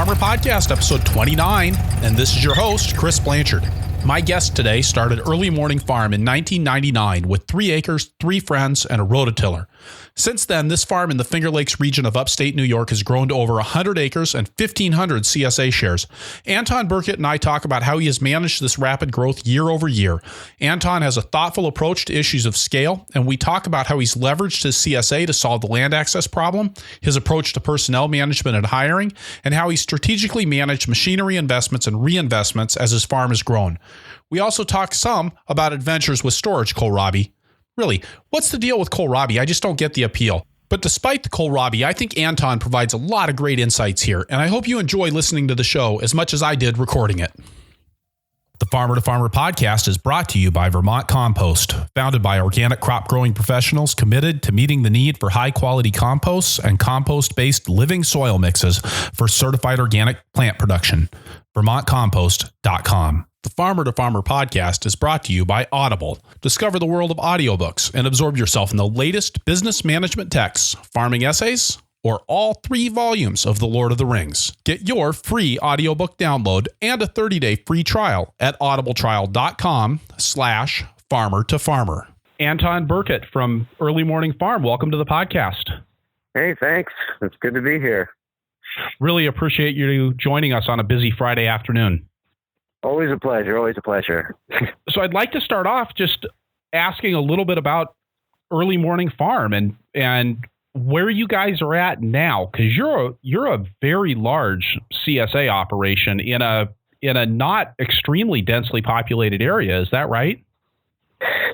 Farmer Podcast, episode 29, and this is your host, Chris Blanchard. My guest today started Early Morning Farm in 1999 with 3 acres, 3 friends, and a rototiller. Since then, this farm in the Finger Lakes region of upstate New York has grown to over 100 acres and 1,500 CSA shares. Anton Burkett and I talk about how he has managed this rapid growth year over year. Anton has a thoughtful approach to issues of scale, and we talk about how he's leveraged his CSA to solve the land access problem, his approach to personnel management and hiring, and how he strategically managed machinery investments and reinvestments as his farm has grown. We also talk some about adventures with storage kohlrabi. Really, what's the deal with kohlrabi? I just don't get the appeal. But despite the kohlrabi, I think Anton provides a lot of great insights here, and I hope you enjoy listening to the show as much as I did recording it. The Farmer to Farmer podcast is brought to you by Vermont Compost, founded by organic crop growing professionals committed to meeting the need for high quality composts and compost-based living soil mixes for certified organic plant production. VermontCompost.com. The Farmer to Farmer podcast is brought to you by Audible. Discover the world of audiobooks and absorb yourself in the latest business management texts, farming essays, or all 3 volumes of The Lord of the Rings. Get your free audiobook download and a 30-day free trial at audibletrial.com/farmer to farmer. Anton Burkett from Early Morning Farm, welcome to the podcast. Hey, thanks. It's good to be here. Really appreciate you joining us on a busy Friday afternoon. Always a pleasure. Always a pleasure. So I'd like to start off just asking a little bit about Early Morning Farm and where you guys are at now, because you're a very large CSA operation in a not extremely densely populated area. Is that right?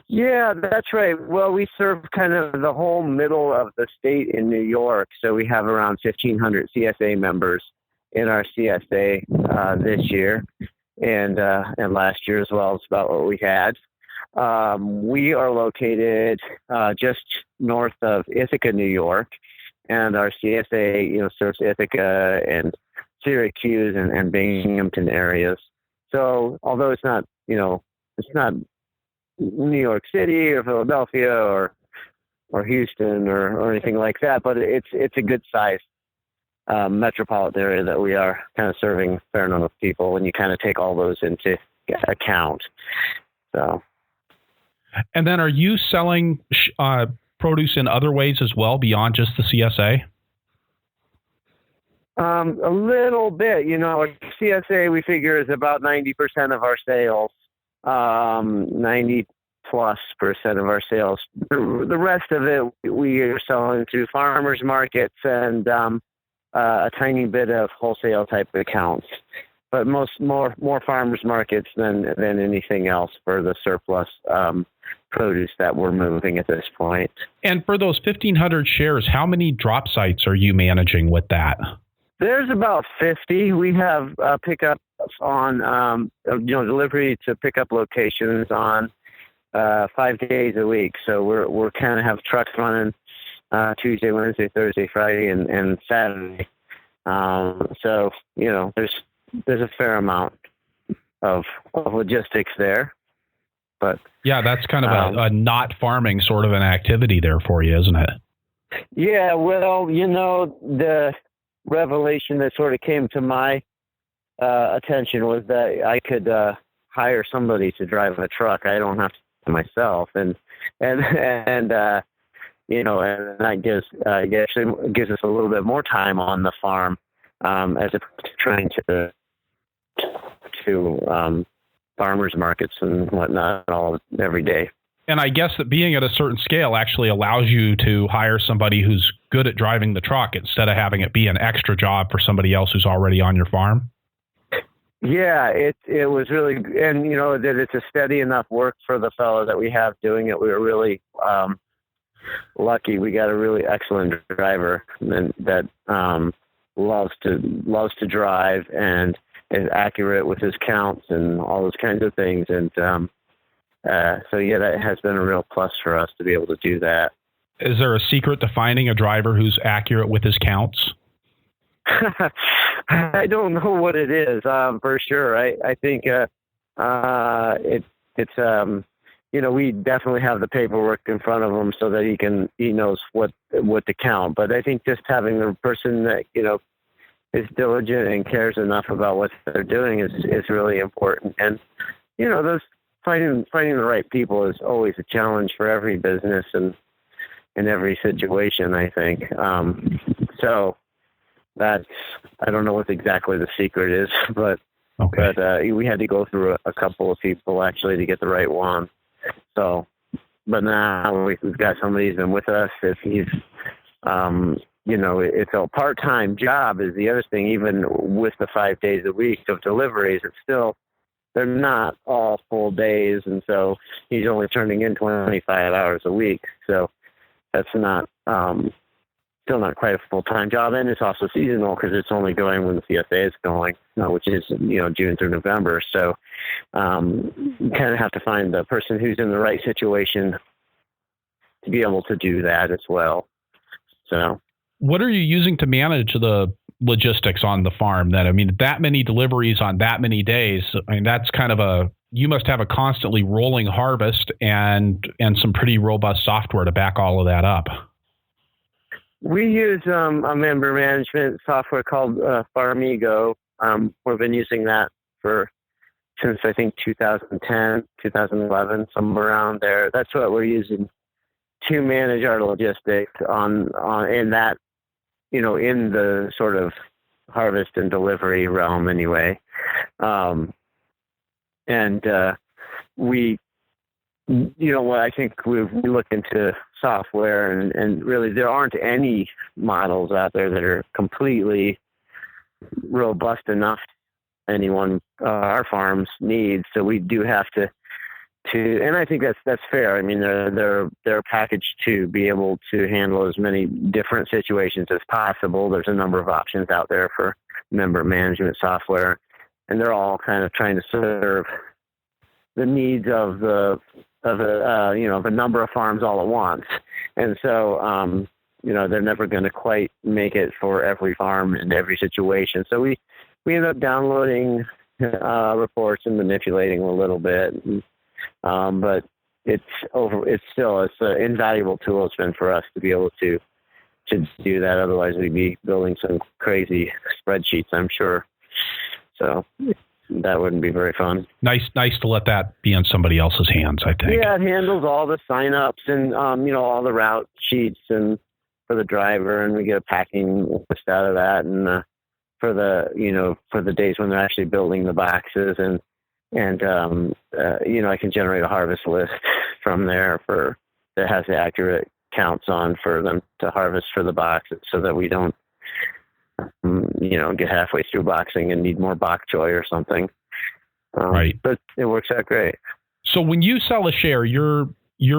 Yeah, that's right. Well, we serve kind of the whole middle of the state in New York, so we have around 1,500 CSA members in our CSA this year. And last year as well is about what we had. We are located just north of Ithaca, New York, and our CSA, serves Ithaca and Syracuse and Binghamton areas. So although it's not New York City or Philadelphia or Houston or anything like that, but it's a good size metropolitan area that we are kind of serving a fair number of people when you kind of take all those into account. So, and then are you selling produce in other ways as well beyond just the CSA? A little bit, CSA we figure is about 90% of our sales, 90+% of our sales. The rest of it we are selling to farmers markets and a tiny bit of wholesale type of accounts, but more farmers markets than anything else for the surplus produce that we're moving at this point. And for those 1,500 shares, how many drop sites are you managing with that? There's about 50. We have pickups on delivery to pickup locations on 5 days a week. So we're kind of have trucks running Tuesday, Wednesday, Thursday, Friday, and Saturday. So, there's a fair amount of logistics there. But yeah, that's kind of a not farming sort of an activity there for you, isn't it? Yeah, well, the revelation that sort of came to my attention was that I could hire somebody to drive a truck. I don't have to myself, and that actually gives us a little bit more time on the farm, as opposed to trying to farmers markets and whatnot every day. And I guess that being at a certain scale actually allows you to hire somebody who's good at driving the truck instead of having it be an extra job for somebody else who's already on your farm. Yeah, it was really, and that it's a steady enough work for the fellow that we have doing it. We were really lucky. We got a really excellent driver that loves to drive and is accurate with his counts and all those kinds of things. And so that has been a real plus for us to be able to do that. Is there a secret to finding a driver who's accurate with his counts? I don't know what it is, for sure. I think it's we definitely have the paperwork in front of him so that he knows what to count. But I think just having the person that diligent and cares enough about what they're doing is really important. And those finding the right people is always a challenge for every business and in every situation, I think. So that's, I don't know what exactly the secret is, but we had to go through a couple of people actually to get the right one. So, but now we've got somebody who's been with us. If he's, it's a part-time job is the other thing. Even with the 5 days a week of deliveries, it's still, they're not all full days. And so he's only turning in 25 hours a week. So that's not, still not quite a full-time job. And it's also seasonal because it's only going when the CSA is going, which is, June through November. So you kind of have to find the person who's in the right situation to be able to do that as well. So what are you using to manage the logistics on the farm then? I mean, that many deliveries on that many days, I mean, that's kind of you must have a constantly rolling harvest and some pretty robust software to back all of that up. We use a member management software called Farmigo. We've been using that since I think 2010, 2011, somewhere around there. That's what we're using to manage our logistics in that, in the sort of harvest and delivery realm anyway. I think we look into software and really there aren't any models out there that are completely robust enough our farms needs. So we do have to, and I think that's fair. I mean, they're packaged to be able to handle as many different situations as possible. There's a number of options out there for member management software, and they're all kind of trying to serve the needs of a number of farms all at once. And so, they're never going to quite make it for every farm in every situation. So we end up downloading reports and manipulating a little bit. But it's an invaluable tool it's been for us to be able to do that. Otherwise we'd be building some crazy spreadsheets, I'm sure. So that wouldn't be very fun. Nice to let that be in somebody else's hands, I think. Yeah, it handles all the sign-ups and, all the route sheets and for the driver, and we get a packing list out of that. And for the days when they're actually building the boxes and I can generate a harvest list from there that has the accurate counts on for them to harvest for the boxes so that we don't, get halfway through boxing and need more bok choy or something. Right. But it works out great. So when you sell a share, you're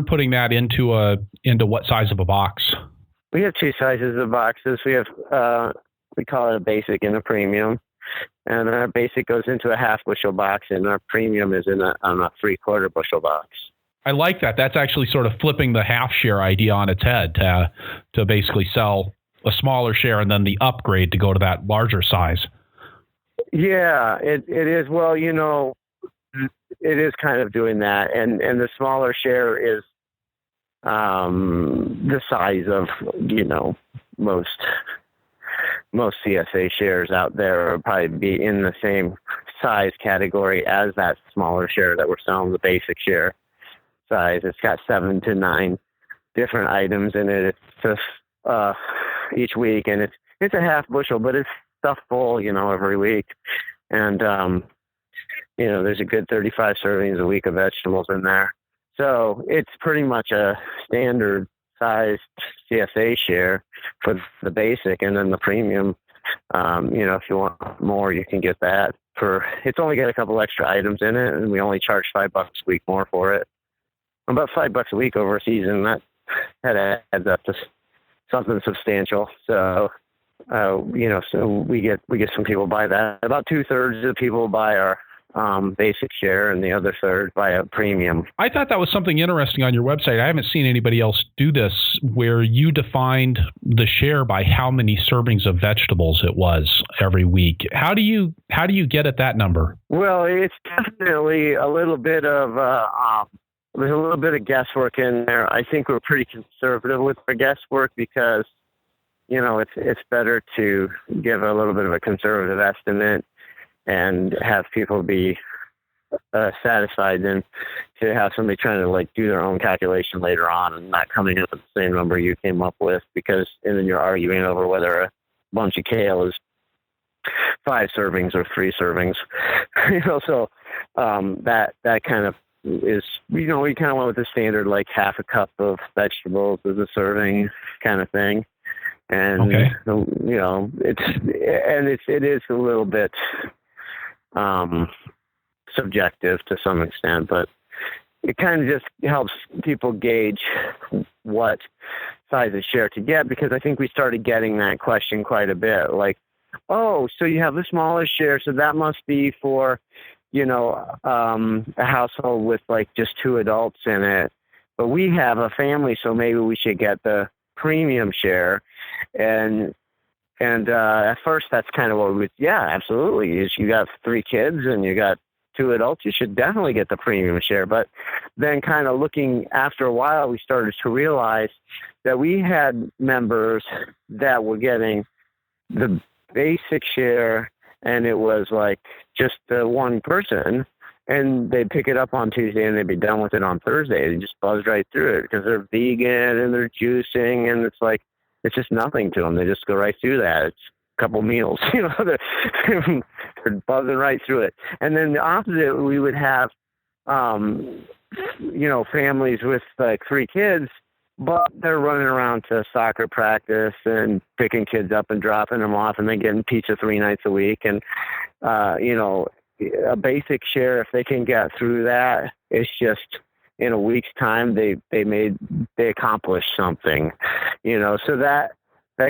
putting that into what size of a box? We have two sizes of boxes. We have, we call it a basic and a premium. And our basic goes into a half bushel box and our premium is in a 3/4 bushel box. I like that. That's actually sort of flipping the half share idea on its head to basically sell a smaller share and then the upgrade to go to that larger size. Yeah, it is. Well, it is kind of doing that. And the smaller share is the size of, most CSA shares out there will probably be in the same size category as that smaller share that we're selling, the basic share size. It's got 7 to 9 different items in it. It's just each week, and it's a half bushel, but it's stuffed full, every week. And there's a good 35 servings a week of vegetables in there. So it's pretty much a standard sized CSA share for the basic, and then the premium, if you want more, you can get that it's only got a couple extra items in it, and we only charge $5 a week more for it. About $5 a week over a season, that adds up to something substantial. So, so we get some people buy that. About 2/3 of the people buy our basic share, and the other third buy a premium. I thought that was something interesting on your website. I haven't seen anybody else do this, where you defined the share by how many servings of vegetables it was every week. How do you get at that number? Well, it's definitely a little bit of there's a little bit of guesswork in there. I think we're pretty conservative with our guesswork because it's better to give a little bit of a conservative estimate and have people be satisfied than to have somebody trying to like do their own calculation later on and not coming up with the same number you came up with, and then you're arguing over whether a bunch of kale is 5 servings or 3 servings. So that kind of is, we kind of went with the standard, like half a cup of vegetables is a serving kind of thing. And, okay. it is a little bit subjective to some extent, but it kind of just helps people gauge what size of share to get, because I think we started getting that question quite a bit. Like, oh, so you have the smallest share, so that must be for, a household with like just 2 adults in it. But we have a family, so maybe we should get the premium share. And at first that's kind of what absolutely. Is you got 3 kids and you got 2 adults, you should definitely get the premium share. But then kind of looking after a while, we started to realize that we had members that were getting the basic share, and it was like just the one person, and they'd pick it up on Tuesday and they'd be done with it on Thursday. They just buzz right through it because they're vegan and they're juicing, and it's just nothing to them. They just go right through that. It's a couple meals, they're buzzing right through it. And then the opposite, we would have, families with like 3 kids, but they're running around to soccer practice and picking kids up and dropping them off, and they're getting pizza 3 nights a week. And, a basic share, if they can get through that, it's just in a week's time, they accomplished something, so that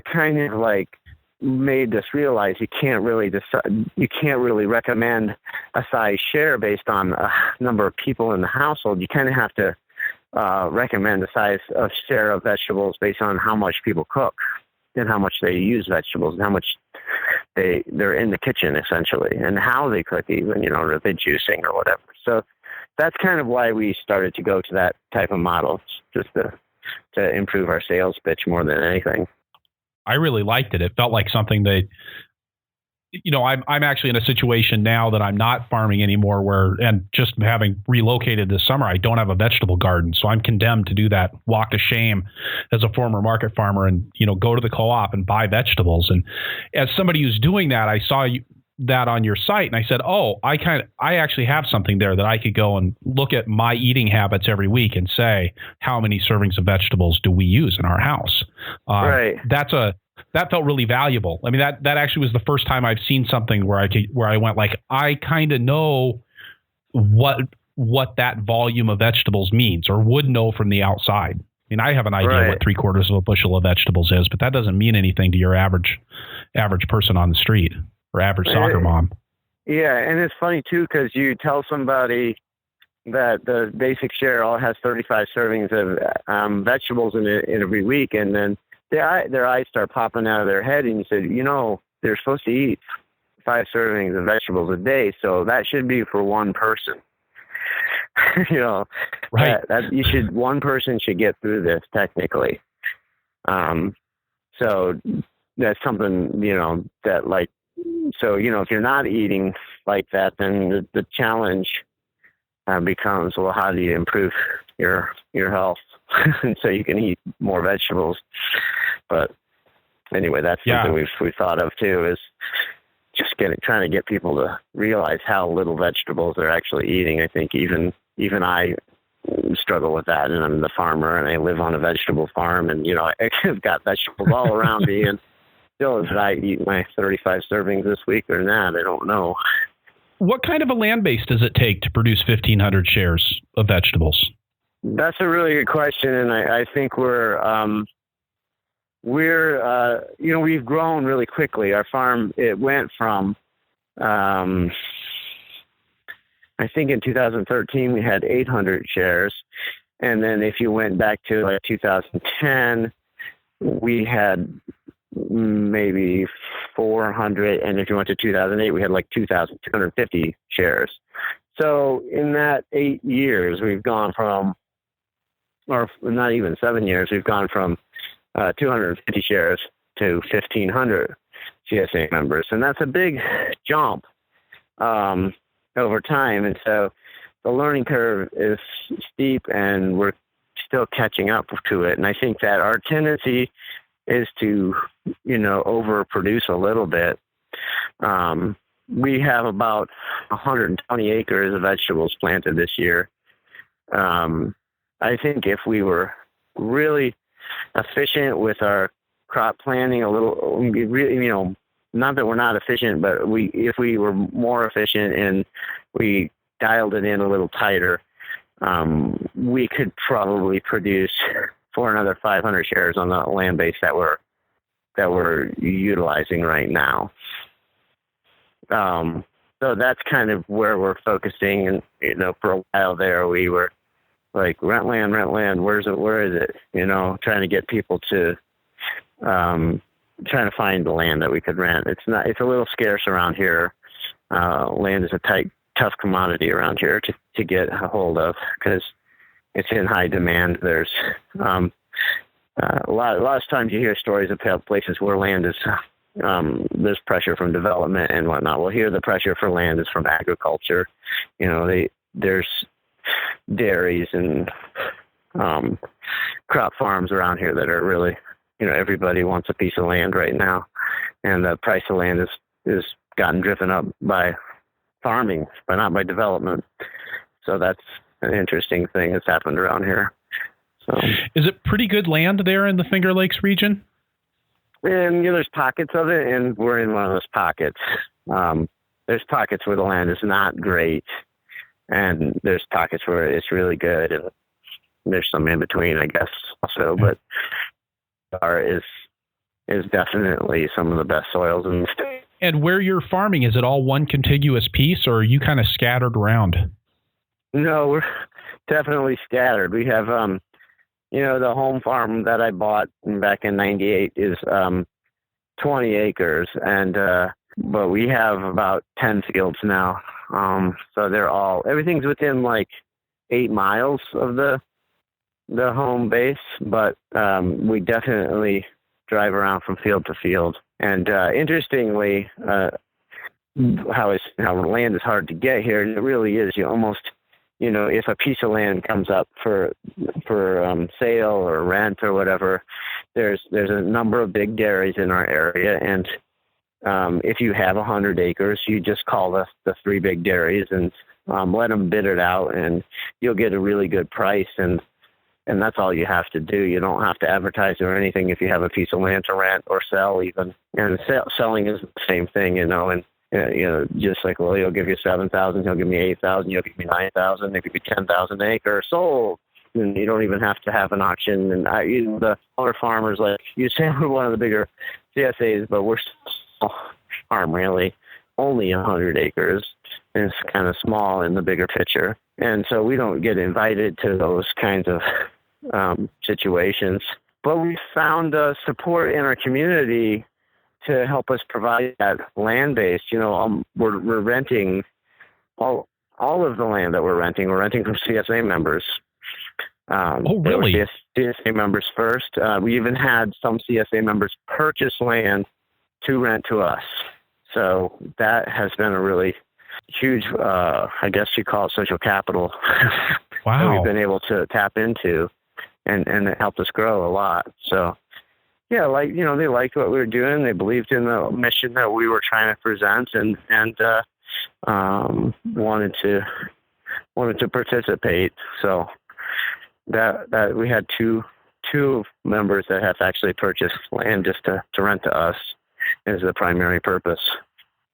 kind of like made us realize you can't really recommend a size share based on a number of people in the household. You kind of have to recommend the size of share of vegetables based on how much people cook and how much they use vegetables and how much they're in the kitchen essentially, and how they cook even, are they juicing or whatever. So that's kind of why we started to go to that type of model, just to improve our sales pitch more than anything. I really liked it. It felt like something that, I'm actually in a situation now that I'm not farming anymore and just having relocated this summer, I don't have a vegetable garden. So I'm condemned to do that walk of shame as a former market farmer and, go to the co-op and buy vegetables. And as somebody who's doing that, I saw that on your site and I said, oh, I actually have something there that I could go and look at my eating habits every week and say, how many servings of vegetables do we use in our house? Right. That felt really valuable. I mean, that actually was the first time I've seen something where I went like, I kind of know what that volume of vegetables means, or would know from the outside. I mean, I have an idea what 3/4 of a bushel of vegetables is, but that doesn't mean anything to your average person on the street or average soccer mom. Yeah, and it's funny too, because you tell somebody that the basic share all has 35 servings of vegetables in it every week, and then their eyes start popping out of their head, and you said, they're supposed to eat 5 servings of vegetables a day, so that should be for one person. Right. One person should get through this technically. So that's something, that like, so, if you're not eating like that, then the challenge becomes, well, how do you improve your health so you can eat more vegetables? But anyway, that's something we've thought of too, is just trying to get people to realize how little vegetables they're actually eating. I think even I struggle with that, and I'm the farmer and I live on a vegetable farm, and I've got vegetables all around me, and still, did I eat my 35 servings this week or not? I don't know. What kind of a Landbased does it take to produce 1,500 shares of vegetables? That's a really good question, and I think we've grown really quickly. Our farm, it went from, I think in 2013 we had 800 shares, and then if you went back to like 2010, we had maybe 400, and if you went to 2008, we had like 2,250 shares. So in that 8 years, we've gone from, or not even 7 years, we've gone from 250 shares to 1,500 CSA members. And that's a big jump over time. And so the learning curve is steep, and we're still catching up to it. And I think that our tendency is to, overproduce a little bit. We have about 120 acres of vegetables planted this year. I think if we were really efficient with our crop planning not that we're not efficient, but if we were more efficient and we dialed it in a little tighter, we could probably produce for another 500 shares on the land base that we're utilizing right now. So that's kind of where we're focusing. And, for a while there, we were like, rent land, where is it? Trying to get people to, trying to find the land that we could rent. It's a little scarce around here. Land is a tough commodity around here to get a hold of because it's in high demand. There's, a lot of times you hear stories of places where land is, there's pressure from development and whatnot. Well, here the pressure for land is from agriculture. There's dairies and crop farms around here that are really, everybody wants a piece of land right now, and the price of land is gotten driven up by farming, but not by development. So that's an interesting thing that's happened around here. So, is it pretty good land there in the Finger Lakes region? And there's pockets of it, and we're in one of those pockets. There's pockets where the land is not great, and there's pockets where it's really good, and there's some in between, I guess, also. But our is definitely some of the best soils in the state. And where you're farming, is it all one contiguous piece, or are you kind of scattered around? No, we're definitely scattered. We have, the home farm that I bought back in 98 is 20 acres, and but we have about 10 fields now. So everything's within like 8 miles of the home base, but we definitely drive around from field to field. And interestingly, how land is hard to get here, and it really is. You almost, if a piece of land comes up for sale or rent or whatever, there's a number of big dairies in our area, and if you have 100 acres, you just call the 3 big dairies and let them bid it out, and you'll get a really good price. And that's all you have to do. You don't have to advertise or anything if you have a piece of land to rent or sell even. And selling is the same thing, and just like, well, he'll give you 7,000, he'll give me 8,000, he'll give me 9,000, he'll give you 10,000 acres sold. And you don't even have to have an auction. And the other farmers, like you say, we're one of the bigger CSAs, but we're still farm really only 100 acres. And it's kind of small in the bigger picture. And so we don't get invited to those kinds of situations. But we found support in our community to help us provide that land-based. We're renting all of the land that we're renting. We're renting from CSA members. Oh, really? They were CSA members first. We even had some CSA members purchase land to rent to us. So that has been a really huge, I guess you call it social capital. Wow. That we've been able to tap into, and it helped us grow a lot. So, yeah, they liked what we were doing. They believed in the mission that we were trying to present, and wanted to participate. So that we had two members that have actually purchased land just to rent to us as the primary purpose.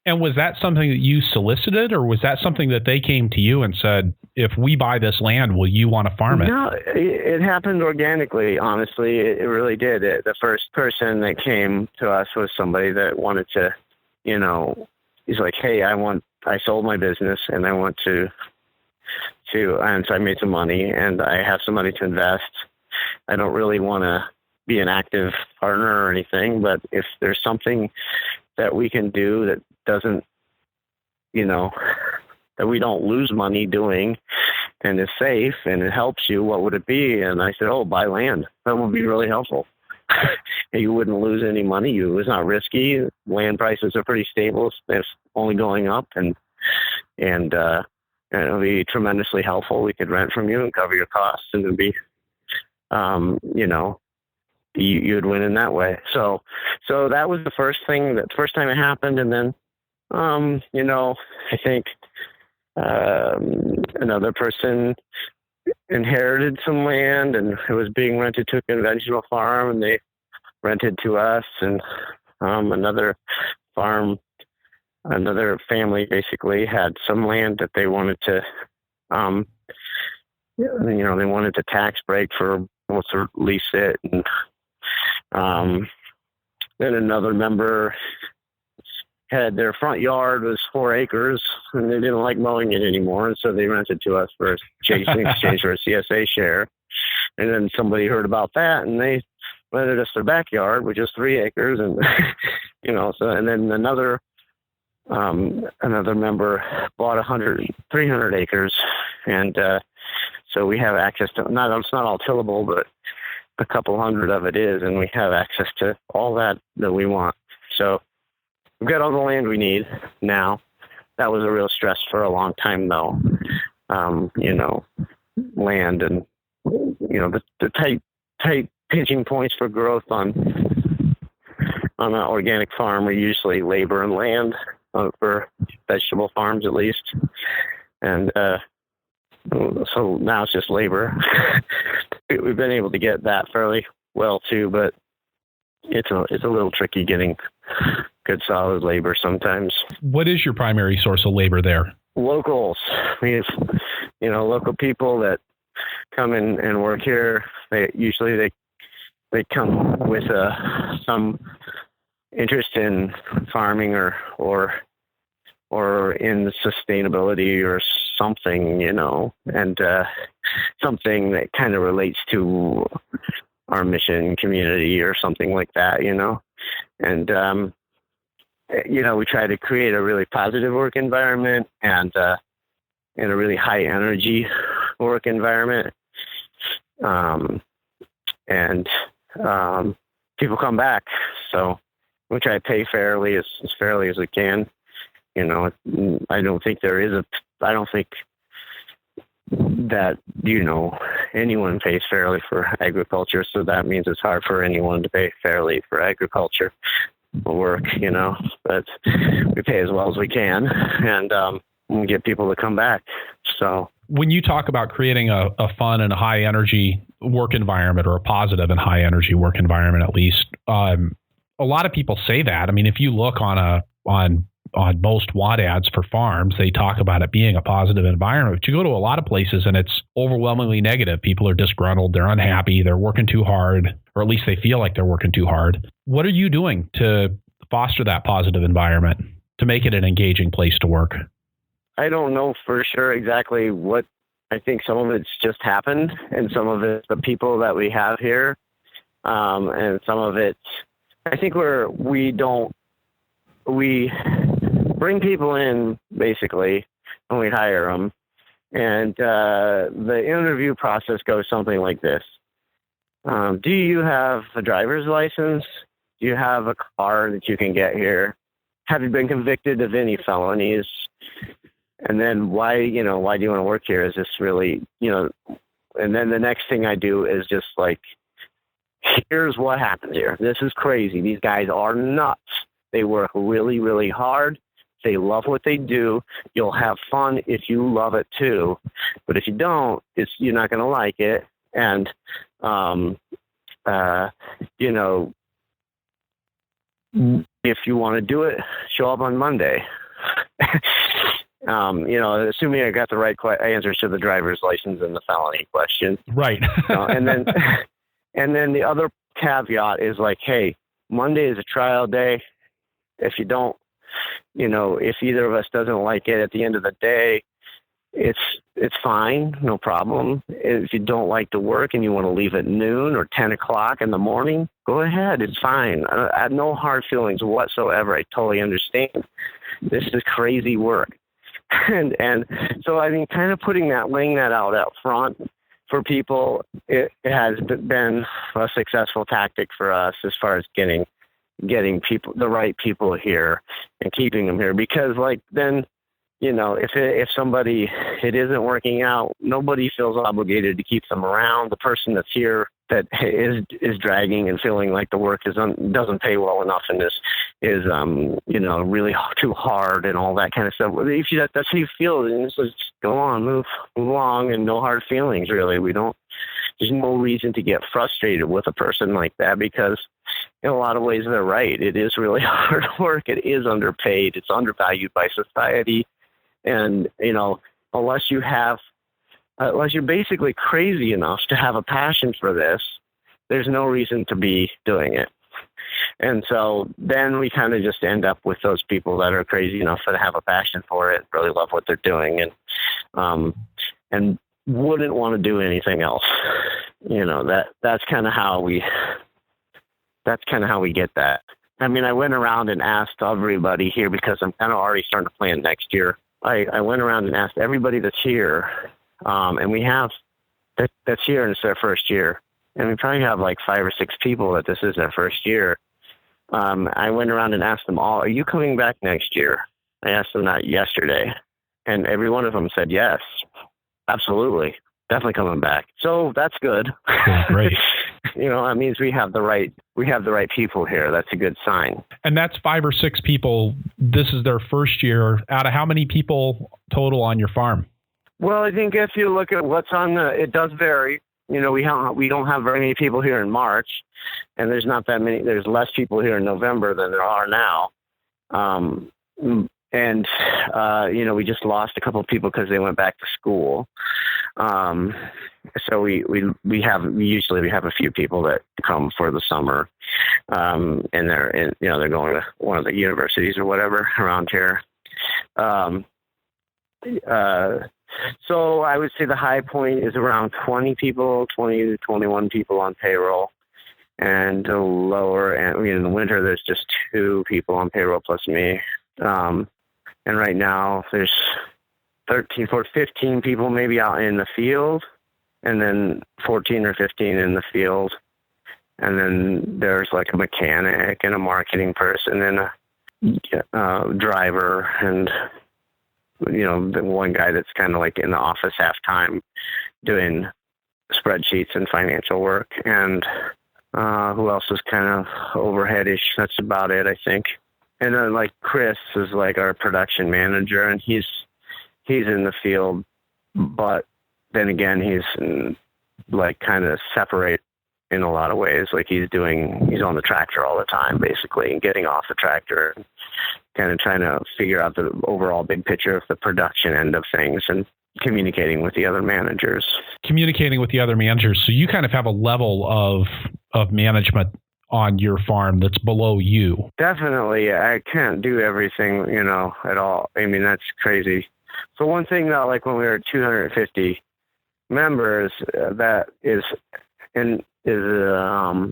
And was that something that you solicited, or was that something that they came to you and said, if we buy this land, will you want to farm it? No, it happened organically, honestly. It really did. The first person that came to us was somebody that wanted to, he's like, hey, I sold my business and I want to, and so I made some money and I have some money to invest. I don't really want to be an active partner or anything, but if there's something that we can do that doesn't, that we don't lose money doing and is safe and it helps you, what would it be? And I said, buy land. That would be really helpful. you wouldn't lose any money. It was not risky. Land prices are pretty stable. It's only going up, and it'll be tremendously helpful. We could rent from you and cover your costs, and it'd be, you'd win in that way. So that was the first thing, the first time it happened. And then, I think another person inherited some land, and it was being rented to a conventional farm, and they rented to us. And another family basically had some land that they wanted to, they wanted to tax break for almost to lease it. And then another member had their front yard was 4 acres, and they didn't like mowing it anymore, and so they rented to us in exchange for a CSA share. And then somebody heard about that, and they rented us their backyard, which is 3 acres, and and then another member bought 300 acres, and so we have access to it's not all tillable, but a couple hundred of it is, and we have access to all that we want. So we've got all the land we need now. That was a real stress for a long time, though. Land and the tight pinching points for growth on an organic farm are usually labor and land, for vegetable farms at least. And so now it's just labor. We've been able to get that fairly well too, but it's a little tricky getting good solid labor sometimes. What is your primary source of labor there? Locals. We have, local people that come in and work here. They usually come with some interest in farming or in sustainability or something, and something that kind of relates to our mission community or something like that, and we try to create a really positive work environment and a really high energy work environment. And people come back. So we try to pay fairly, as fairly as we can. I don't think that, anyone pays fairly for agriculture. So that means it's hard for anyone to pay fairly for agriculture work, but we pay as well as we can, and we get people to come back. So when you talk about creating a fun and high energy work environment, or a positive and high energy work environment, at least, a lot of people say that. I mean, if you look on most want ads for farms, they talk about it being a positive environment. But you go to a lot of places and it's overwhelmingly negative. People are disgruntled. They're unhappy. They're working too hard, or at least they feel like they're working too hard. What are you doing to foster that positive environment, to make it an engaging place to work? I don't know for sure exactly what. I think some of it's just happened, and some of it's the people that we have here, and some of it's, I think we bring people in basically when we hire them, and the interview process goes something like this. Do you have a driver's license? Do you have a car that you can get here? Have you been convicted of any felonies? And then why do you want to work here? Is this really, and then the next thing I do is just like, here's what happens here. This is crazy. These guys are nuts. They work really, really hard. They love what they do. You'll have fun if you love it too. But if you don't, you're not going to like it. And, if you want to do it, show up on Monday. Assuming I got the right answers to the driver's license and the felony question. Right. And then the other caveat is like, hey, Monday is a trial day. If you don't, if either of us doesn't like it at the end of the day, it's fine, no problem. If you don't like the work and you want to leave at noon or 10 o'clock in the morning, go ahead. It's fine. I have no hard feelings whatsoever. I totally understand. This is crazy work. And so, I mean, kind of laying that out front for people, it has been a successful tactic for us as far as getting people, the right people here and keeping them here. Because like then, if somebody, it isn't working out, nobody feels obligated to keep them around. The person that's here that is dragging and feeling like the work doesn't pay well enough and is really too hard and all that kind of stuff. If that's how you feel, then just go on, move along, and no hard feelings. Really, there's no reason to get frustrated with a person like that, because in a lot of ways they're right. It is really hard work. It is underpaid. It's undervalued by society. And, unless you're basically crazy enough to have a passion for this, there's no reason to be doing it. And so then we kind of just end up with those people that are crazy enough to have a passion for it, really love what they're doing, and wouldn't want to do anything else. That's kind of how we get that. I mean, I went around and asked everybody here, because I'm kind of already starting to plan next year. I went around and asked everybody that's here, and we have that's here, and it's their first year. And we probably have like 5 or 6 people that this is their first year. I went around and asked them all, are you coming back next year? I asked them that yesterday, and every one of them said yes, absolutely, definitely coming back. So that's good. Great. That means we have the right people here. That's a good sign. And that's 5 or 6 people. This is their first year. Out of how many people total on your farm? Well, I think if you look at what's it does vary. We don't have very many people here in March, and there's not that many. There's less people here in November than there are now. We just lost a couple of people because they went back to school. So we usually have a few people that come for the summer, and they're going to one of the universities or whatever around here. So I would say the high point is around 20 to 21 people on payroll, and the lower, and in the winter there's just 2 people on payroll plus me. And right now there's 13 or 15 people maybe out in the field, and then 14 or 15 in the field. And then there's like a mechanic and a marketing person and a driver, and the one guy that's kind of like in the office half time doing spreadsheets and financial work. And who else is kind of overheadish? That's about it, I think. And then like Chris is like our production manager, and he's in the field, but then again, he's like kind of separate in a lot of ways. Like he's on the tractor all the time, basically, and getting off the tractor, and kind of trying to figure out the overall big picture of the production end of things, and communicating with the other managers. So you kind of have a level of management on your farm that's below you. Definitely. I can't do everything, at all. I mean, that's crazy. So one thing that, like when we were 250 members, that is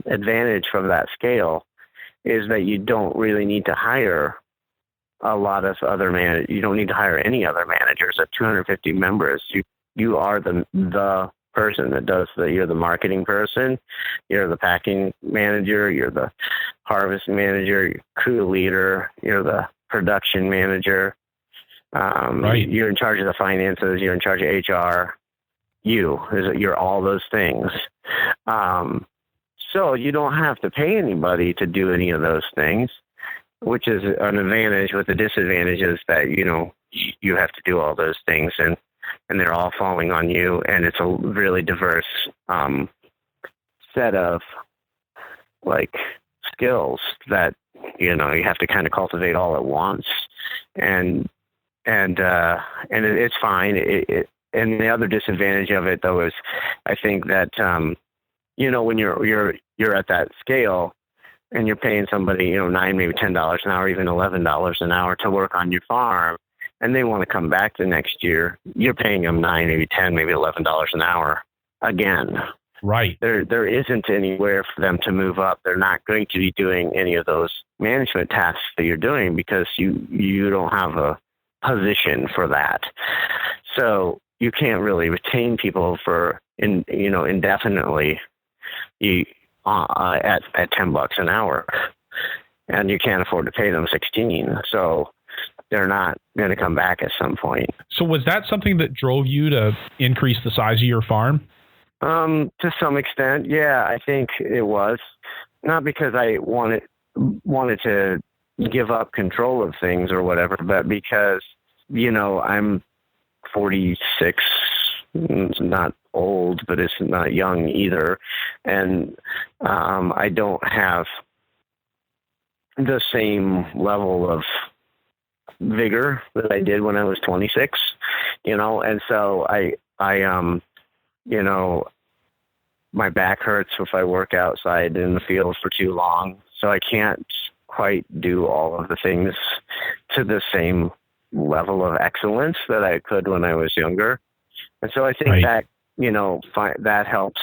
advantage from that scale is that you don't really need to hire a lot of other managers. You don't need to hire any other managers. At 250 members, you are the person that does you're the marketing person, you're the packing manager, you're the harvest manager, you're crew leader, you're the production manager. Right. You're in charge of the finances, you're in charge of HR. You're all those things. So you don't have to pay anybody to do any of those things, which is an advantage. With the disadvantage is that, you have to do all those things, and they're all falling on you. And it's a really diverse set of like skills that, you have to kind of cultivate all at once. And it's fine. And the other disadvantage of it, though, is I think that, when you're at that scale and you're paying somebody, $9, maybe $10 an hour, even $11 an hour to work on your farm, and they want to come back the next year, you're paying them $9, maybe $10, maybe $11 an hour again. Right. There isn't anywhere for them to move up. They're not going to be doing any of those management tasks that you're doing because you don't have a position for that. So you can't really retain people indefinitely at $10 an hour, and you can't afford to pay them 16. So they're not going to come back at some point. So was that something that drove you to increase the size of your farm? To some extent, yeah, I think it was. Not because I wanted to give up control of things or whatever, but because, I'm 46. It's not old, but it's not young either. And I don't have the same level of vigor that I did when I was 26, and so I my back hurts if I work outside in the field for too long. So I can't quite do all of the things to the same level of excellence that I could when I was younger. And so I think that, that helps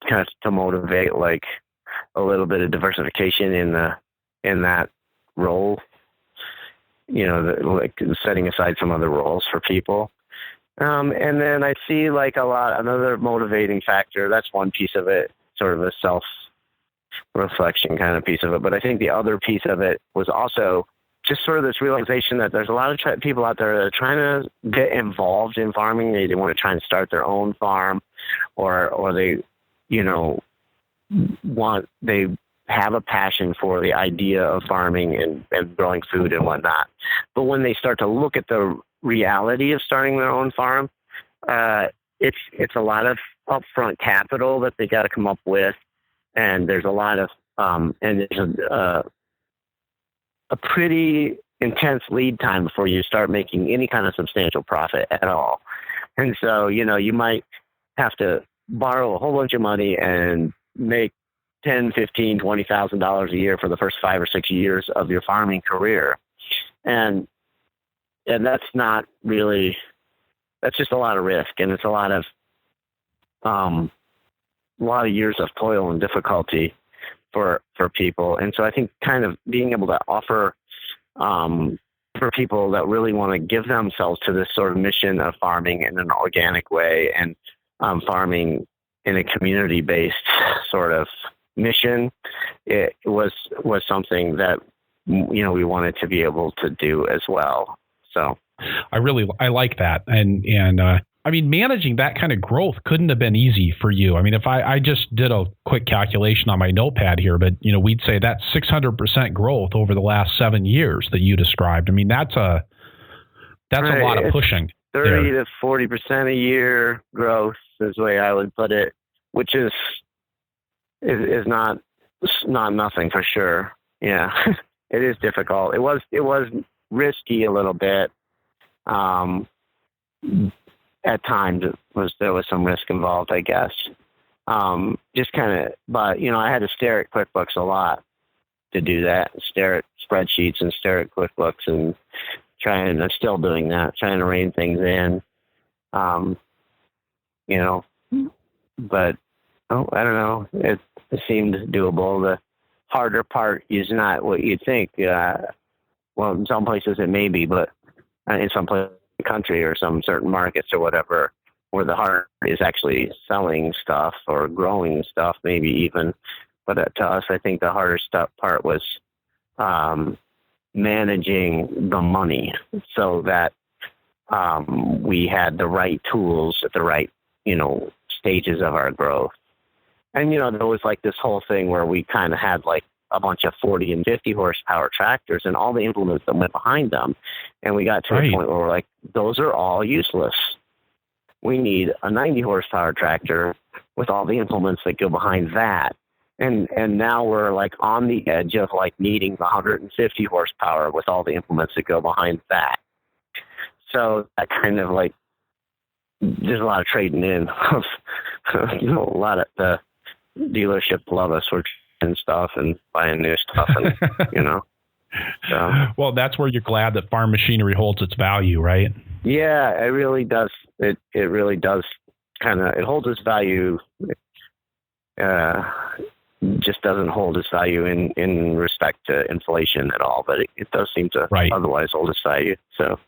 kind of to motivate like a little bit of diversification in that role, like setting aside some other roles for people. And then I see like another motivating factor. That's one piece of it, sort of a self-reflection kind of piece of it. But I think the other piece of it was also just sort of this realization that there's a lot of people out there that are trying to get involved in farming. They want to try and start their own farm, or they, they have a passion for the idea of farming and growing food and whatnot. But when they start to look at the reality of starting their own farm, it's a lot of upfront capital that they got to come up with, and there's a lot of and there's a pretty intense lead time before you start making any kind of substantial profit at all. And so you might have to borrow a whole bunch of money and make $10,000, $15,000, $20,000 a year for the first 5 or 6 years of your farming career, and that's not really, that's just a lot of risk, and it's a lot of years of toil and difficulty for people. And so I think kind of being able to offer for people that really want to give themselves to this sort of mission of farming in an organic way and farming in a community-based sort of mission, it was something that we wanted to be able to do as well. So I like that. And I mean, managing that kind of growth couldn't have been easy for you. I mean, if I just did a quick calculation on my notepad here, but we'd say that's 600% growth over the last 7 years that you described. I mean, that's a lot of pushing. 30 to 40% a year growth is the way I would put it, which is not nothing for sure. Yeah, it is difficult. It was risky a little bit. At times there was some risk involved, I guess. Just kind of, but I had to stare at QuickBooks a lot to do that. Stare at spreadsheets and stare at QuickBooks and I'm still doing that, trying to rein things in. But I don't know. It seemed doable. The harder part is not what you'd think. Well, in some places it may be, but in some places in the country or some certain markets or whatever, where the hard is actually selling stuff or growing stuff, maybe even. But to us, I think the harder part was managing the money so that we had the right tools at the right, stages of our growth. And, there was like this whole thing where we kind of had like a bunch of 40 and 50 horsepower tractors and all the implements that went behind them. And we got to a point where we're like, those are all useless. We need a 90 horsepower tractor with all the implements that go behind that. And now we're like on the edge of like needing the 150 horsepower with all the implements that go behind that. So that kind of like, there's a lot of trading in of, a lot of the dealership love us for and stuff and buying new stuff and, So. Well, that's where you're glad that farm machinery holds its value, right? Yeah, it really does. It really does it holds its value. Just doesn't hold its value in respect to inflation at all, but it does seem to otherwise hold its value. So.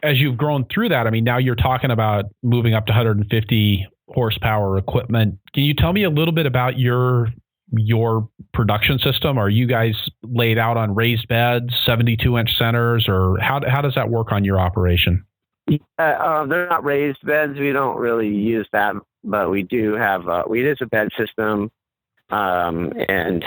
as you've grown through that, I mean, now you're talking about moving up to 150 horsepower equipment. Can you tell me a little bit about your production system? Are you guys laid out on raised beds, 72-inch centers, or how does that work on your operation? They're not raised beds. We don't really use that, but we do have we use a bed system, and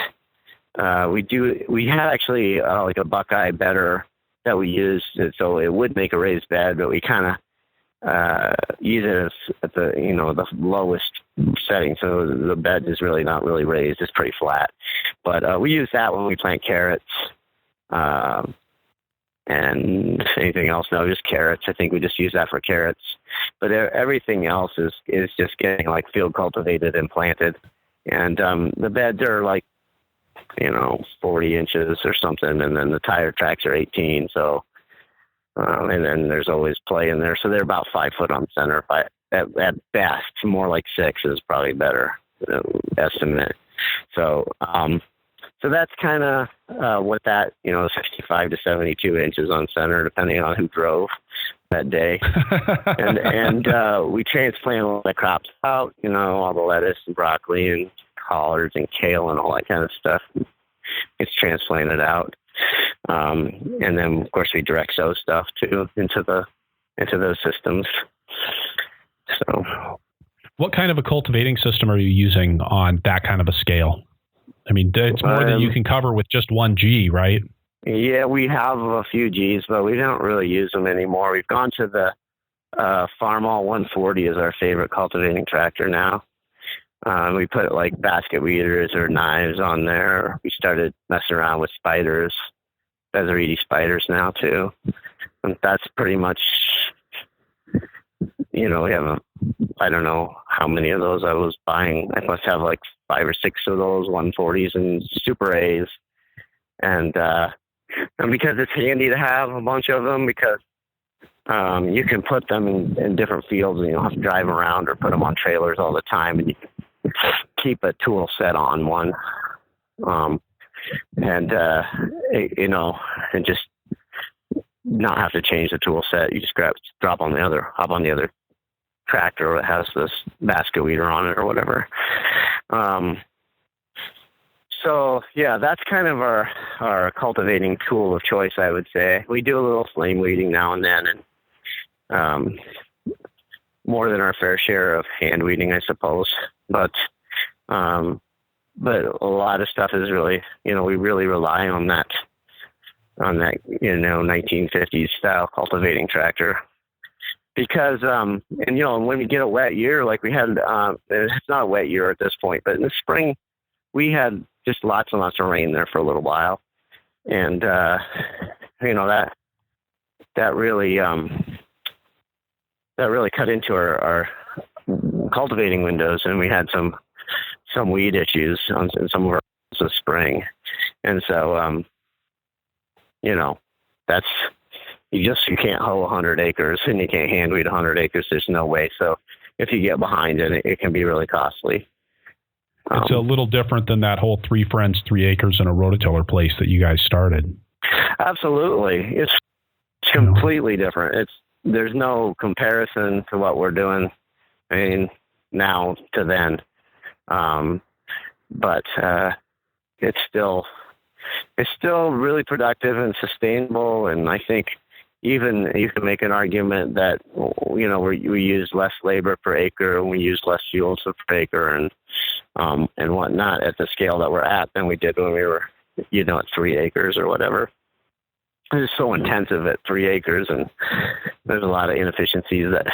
we had actually like a Buckeye bedder that we used, so it would make a raised bed, but we kind of use it at the the lowest setting, so the bed is really not really raised; it's pretty flat. But we use that when we plant carrots. And anything else? No, just carrots. I think we just use that for carrots. But everything else is just getting like field cultivated and planted. And the beds are like 40 inches or something, and then the tire tracks are 18. So and then there's always play in there. So they're about 5 foot on center. But at best, more like 6 is probably better estimate. So so that's kind of what that 65 to 72 inches on center, depending on who drove that day. and we transplant all the crops out, all the lettuce and broccoli and collards and kale and all that kind of stuff. It's transplanted out. And then of course we direct sow stuff too into those systems. So what kind of a cultivating system are you using on that kind of a scale? I mean, it's more than you can cover with just one G, right? Yeah, we have a few Gs, but we don't really use them anymore. We've gone to the Farmall 140 is our favorite cultivating tractor now. We put like basket weeders or knives on there. We started messing around with spiders, Bezereeti spiders now too. And that's pretty much, we have I don't know how many of those I was buying. I must have like 5 or 6 of those 140s and Super A's. And because it's handy to have a bunch of them, because you can put them in different fields and you don't have to drive around or put them on trailers all the time, and you can keep a tool set on one. And just not have to change the tool set. You just hop on the other tractor that has this basket weeder on it or whatever. So yeah, that's kind of our cultivating tool of choice, I would say. We do a little flame weeding now and then, and more than our fair share of hand weeding, I suppose. But a lot of stuff is really, we really rely on that 1950s style cultivating tractor. Because, when we get a wet year, like we had, it's not a wet year at this point, but in the spring, we had just lots and lots of rain there for a little while. And, that really cut into our cultivating windows, and we had some weed issues in some of our this spring. And so, that's, you can't hoe 100 acres and you can't hand weed 100 acres. There's no way. So if you get behind it can be really costly. It's a little different than that whole 3 friends, 3 acres and a rototiller place that you guys started. Absolutely. It's completely different. There's no comparison to what we're doing. I mean, now to then. But it's still really productive and sustainable. And I think even you can make an argument that, we use less labor per acre and we use less fuel per acre and whatnot at the scale that we're at than we did when we were, at 3 acres or whatever. It's so intensive at 3 acres, and there's a lot of inefficiencies that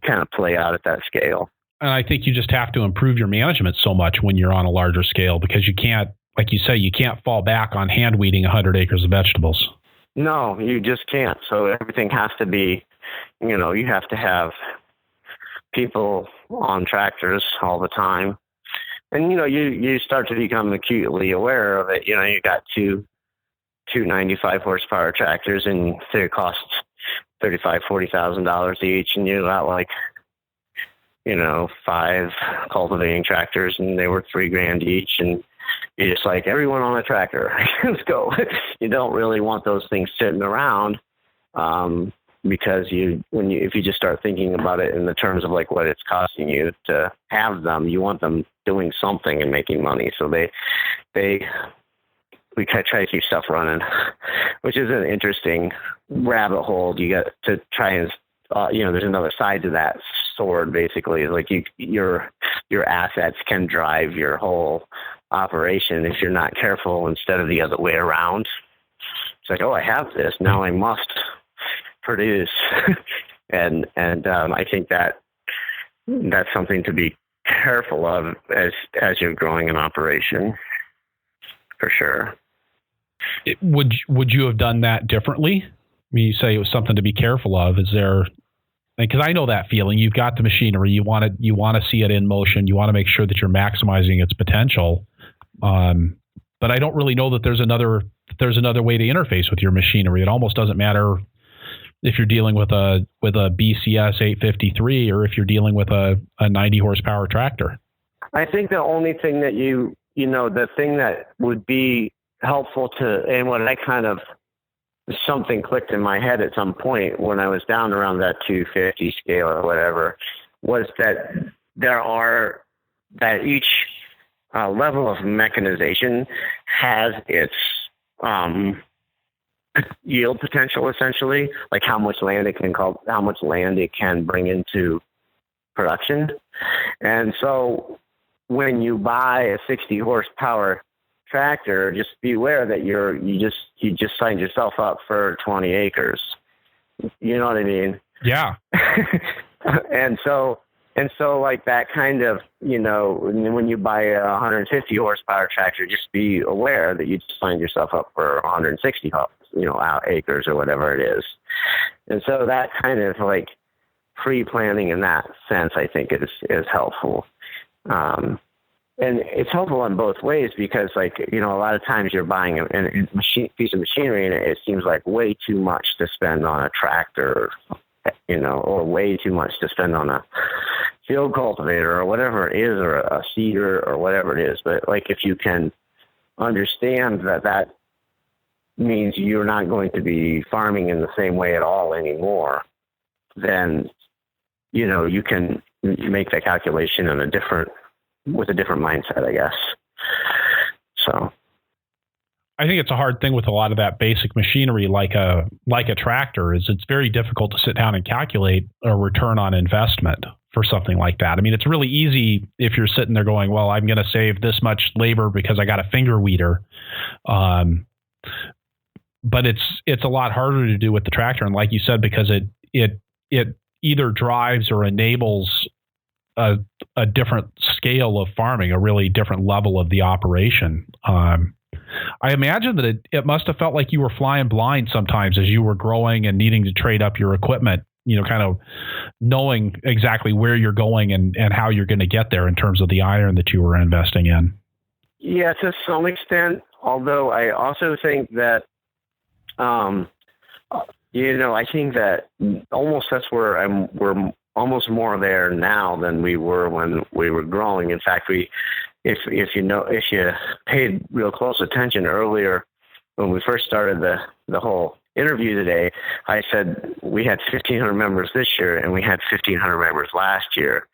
kind of play out at that scale. And I think you just have to improve your management so much when you're on a larger scale, because you can't, like you say, you can't fall back on hand weeding 100 acres of vegetables. No, you just can't. So everything has to be, you have to have people on tractors all the time. And, you start to become acutely aware of it. You got two 95 horsepower tractors, and they cost $35,000, $40,000 each. And you got like, 5 cultivating tractors, and they were $3,000 each. And you're just like, everyone on a tractor, let's go. You don't really want those things sitting around. because if you just start thinking about it in the terms of like what it's costing you to have them, you want them doing something and making money. So we try to keep stuff running, which is an interesting rabbit hole. You got to try and, there's another side to that sword, basically. Like your assets can drive your whole operation if you're not careful, instead of the other way around. It's like, oh, I have this, now I must produce. and I think that's something to be careful of as you're growing an operation, for sure. Would you have done that differently? I mean, you say it was something to be careful of. Is there, because I know that feeling. You've got the machinery. You want to see it in motion. You want to make sure that you're maximizing its potential. But I don't really know that there's another way to interface with your machinery. It almost doesn't matter if you're dealing with a BCS 853 or if you're dealing with a 90 horsepower tractor. I think the only thing that the thing that would be helpful and what I kind of, something clicked in my head at some point when I was down around that 250 scale or whatever, was that each level of mechanization has its yield potential, essentially, like how much land it can bring into production. And so when you buy a 60 horsepower tractor, just be aware that you just signed yourself up for 20 acres. You know what I mean? Yeah. And so like that kind of, when you buy a 150 horsepower tractor, just be aware that you just signed yourself up for 160 acres or whatever it is. And so that kind of like pre-planning in that sense, I think is helpful. And it's helpful in both ways because, like, a lot of times you're buying a piece of machinery and it seems like way too much to spend on a tractor, or way too much to spend on a field cultivator or whatever it is, or a seeder or whatever it is. But, like, if you can understand that means you're not going to be farming in the same way at all anymore, then, you can make that calculation with a different mindset, I guess. So I think it's a hard thing with a lot of that basic machinery, like a tractor, is it's very difficult to sit down and calculate a return on investment for something like that. I mean, it's really easy if you're sitting there going, well, I'm going to save this much labor because I got a finger weeder. But it's a lot harder to do with the tractor. And like you said, because it either drives or enables a different scale of farming, a really different level of the operation. I imagine that it must have felt like you were flying blind sometimes as you were growing and needing to trade up your equipment, kind of knowing exactly where you're going and how you're going to get there in terms of the iron that you were investing in. Yeah, to some extent, although I also think that, I think that almost that's where we're almost more there now than we were when we were growing. In fact, if you paid real close attention earlier when we first started the whole interview today, I said we had 1,500 members this year and we had 1,500 members last year.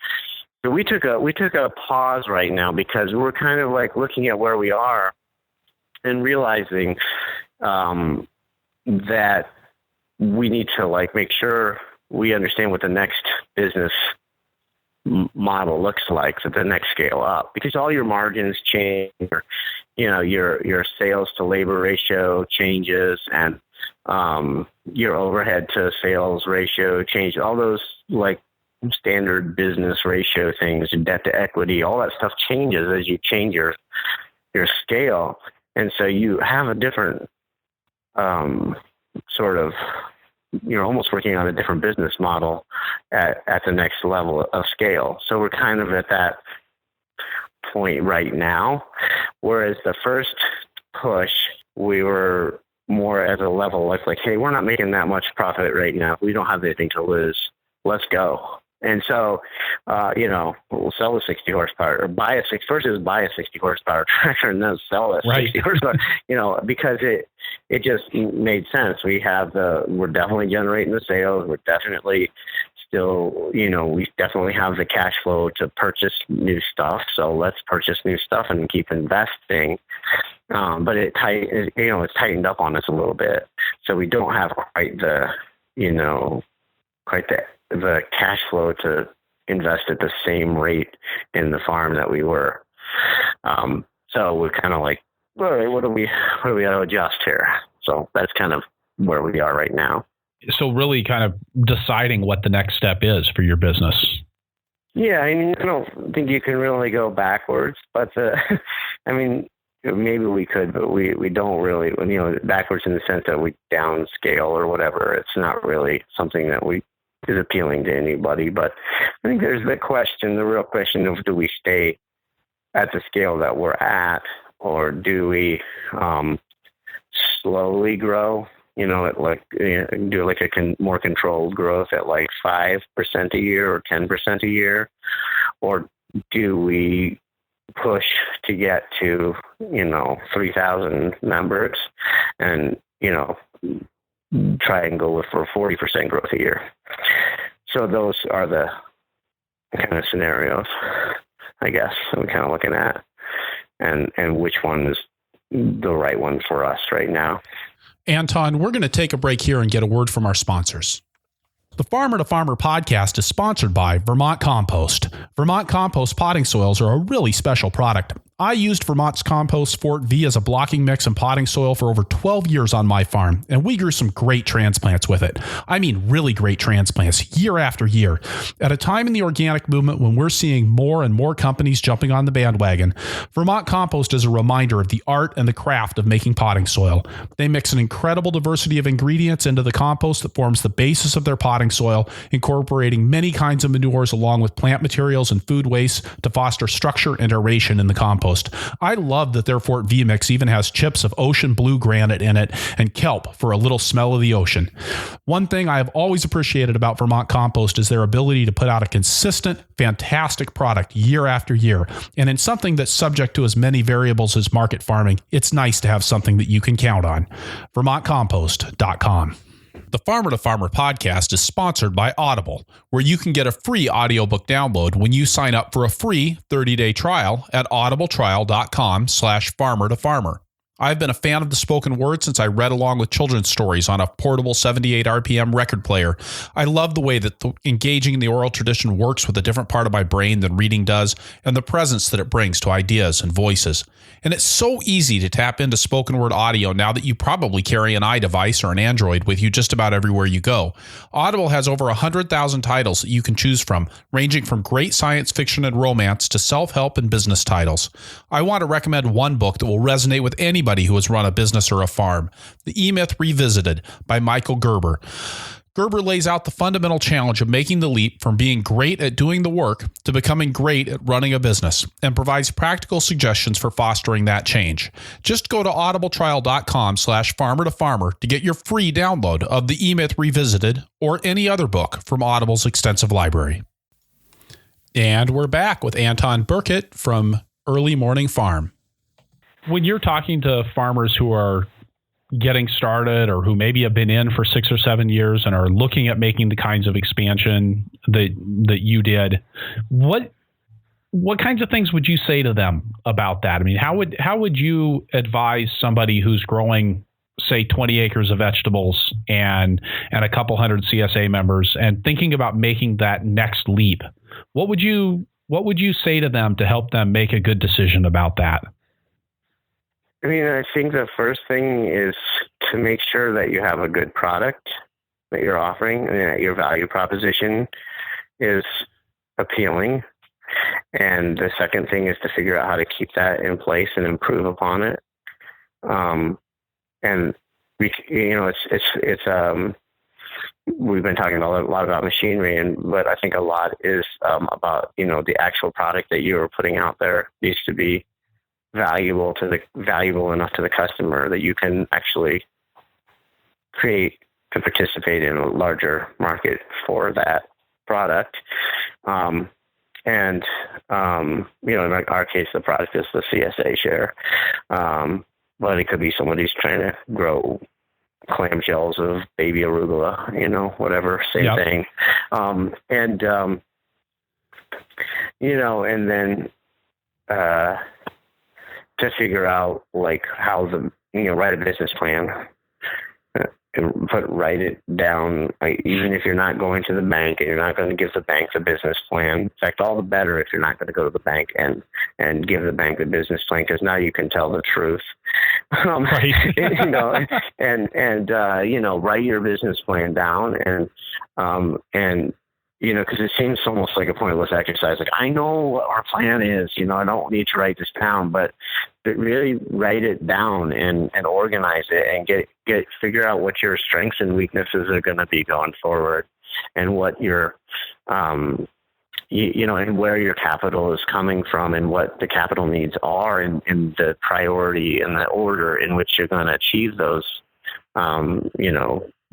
So we took a pause right now because we're kind of like looking at where we are and realizing that we need to like make sure we understand what the next business model looks like, so the next scale up, because all your margins change, your sales to labor ratio changes, and your overhead to sales ratio changes. All those like standard business ratio things, debt to equity, all that stuff changes as you change your scale, and so you have a different sort of. You're almost working on a different business model at the next level of scale. So we're kind of at that point right now, whereas the first push, we were more at a level like, hey, we're not making that much profit right now. We don't have anything to lose. Let's go. And so, we'll sell a 60 horsepower or buy a 60 horsepower tractor and then sell a 60 horsepower, because it just made sense. We're definitely generating the sales. We're definitely still, we definitely have the cash flow to purchase new stuff. So let's purchase new stuff and keep investing. But it's tightened up on us a little bit. So we don't have quite the cash flow to invest at the same rate in the farm that we were. So we're kind of like, all right, what do we got to adjust here? So that's kind of where we are right now. So really kind of deciding what the next step is for your business. Yeah, I mean, I don't think you can really go backwards, but maybe we could, but we don't really, backwards in the sense that we downscale or whatever. It's not really something that is appealing to anybody. But I think there's the real question of, do we stay at the scale that we're at, or do we slowly grow? Do a more controlled growth at like 5% a year or 10% a year, or do we push to get to 3,000 members and try and go for 40% growth a year? So those are the kind of scenarios, I guess, we're kind of looking at, and which one is the right one for us right now. Anton, we're going to take a break here and get a word from our sponsors. The Farmer to Farmer podcast is sponsored by Vermont Compost. Vermont Compost potting soils are a really special product. I used Vermont's Compost Fort V as a blocking mix and potting soil for over 12 years on my farm, and we grew some great transplants with it. I mean, really great transplants year after year. At a time in the organic movement when we're seeing more and more companies jumping on the bandwagon, Vermont Compost is a reminder of the art and the craft of making potting soil. They mix an incredible diversity of ingredients into the compost that forms the basis of their potting soil, incorporating many kinds of manures along with plant materials and food waste to foster structure and aeration in the compost. I love that their Fort V mix even has chips of ocean blue granite in it and kelp for a little smell of the ocean. One thing I have always appreciated about Vermont Compost is their ability to put out a consistent, fantastic product year after year. And in something that's subject to as many variables as market farming, it's nice to have something that you can count on. VermontCompost.com. The Farmer to Farmer podcast is sponsored by Audible, where you can get a free audiobook download when you sign up for a free 30-day trial at audibletrial.com/farmer to farmer. I've been a fan of the spoken word since I read along with children's stories on a portable 78 RPM record player. I love the way that engaging in the oral tradition works with a different part of my brain than reading does, and the presence that it brings to ideas and voices. And it's so easy to tap into spoken word audio now that you probably carry an iDevice or an Android with you just about everywhere you go. Audible has over 100,000 titles that you can choose from, ranging from great science fiction and romance to self-help and business titles. I want to recommend one book that will resonate with anybody who has run a business or a farm, The E-Myth Revisited by Michael Gerber. Gerber lays out the fundamental challenge of making the leap from being great at doing the work to becoming great at running a business, and provides practical suggestions for fostering that change. Just go to audibletrial.com/farmer to farmer to get your free download of The E-Myth Revisited or any other book from Audible's extensive library. And we're back with Anton Burkett from Early Morning Farm. When you're talking to farmers who are getting started or who maybe have been in for 6 or 7 years and are looking at making the kinds of expansion that you did, what kinds of things would you say to them about that? I mean, how would you advise somebody who's growing, say, 20 acres of vegetables and a couple hundred CSA members and thinking about making that next leap? What would you say to them to help them make a good decision about that? I mean, I think the first thing is to make sure that you have a good product that you're offering and that your value proposition is appealing. And the second thing is to figure out how to keep that in place and improve upon it. And we've been talking a lot about machinery, but I think a lot is about, the actual product that you are putting out there needs to be valuable enough to the customer that you can actually create to participate in a larger market for that product. In our case, the product is the CSA share. but it could be somebody who's trying to grow clamshells of baby arugula, whatever, same thing. And then to figure out like how write a business plan. Write it down. Even if you're not going to the bank and you're not going to give the bank the business plan. In fact, all the better if you're not going to go to the bank and give the bank the business plan, because now you can tell the truth. Right. Write your business plan down and because it seems almost like a pointless exercise. Like, I know what our plan is, I don't need to write this down, but really write it down and organize it and figure out what your strengths and weaknesses are going to be going forward, and what your, and where your capital is coming from, and what the capital needs are, and the priority and the order in which you're going to achieve those.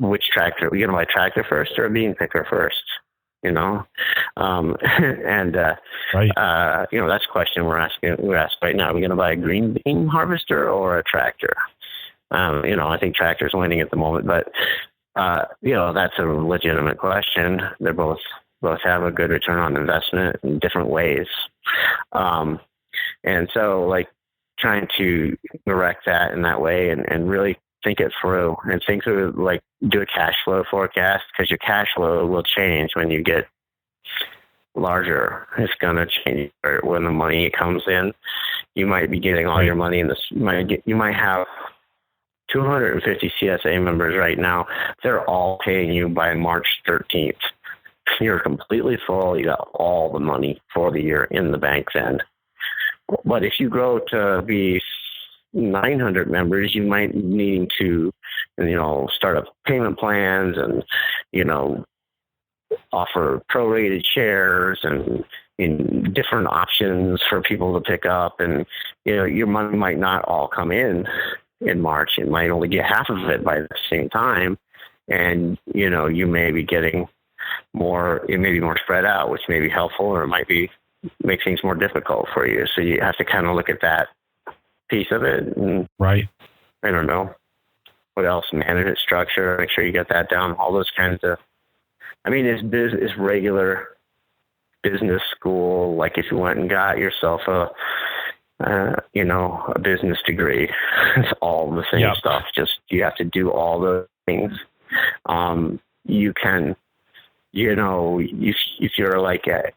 Which tractor, are you going to buy a tractor first or a bean picker first? Right. That's a question we're asked right now. Are we going to buy a green bean harvester or a tractor? I think tractor's winning at the moment, but that's a legitimate question. They're both have a good return on investment in different ways. And so like trying to direct that in that way and really think it through and think through, like do a cash flow forecast, because your cash flow will change when you get larger. It's going to change when the money comes in. You might be getting all your money in this. You might have 250 CSA members right now. They're all paying you by March 13th. You're completely full. You got all the money for the year in the bank then. But if you grow to be 900 members, you might need to, start up payment plans and, offer prorated shares and in different options for people to pick up. And, your money might not all come in March. It might only get half of it by the same time. And, you may be getting more, it may be more spread out, which may be helpful, or it might make things more difficult for you. So you have to kind of look at that piece of it. And right. I don't know what else, management structure, make sure you get that down, all those kinds of, it's regular business school. Like if you went and got yourself a business degree, it's all the same stuff. Just, you have to do all the things. You can, if you're like if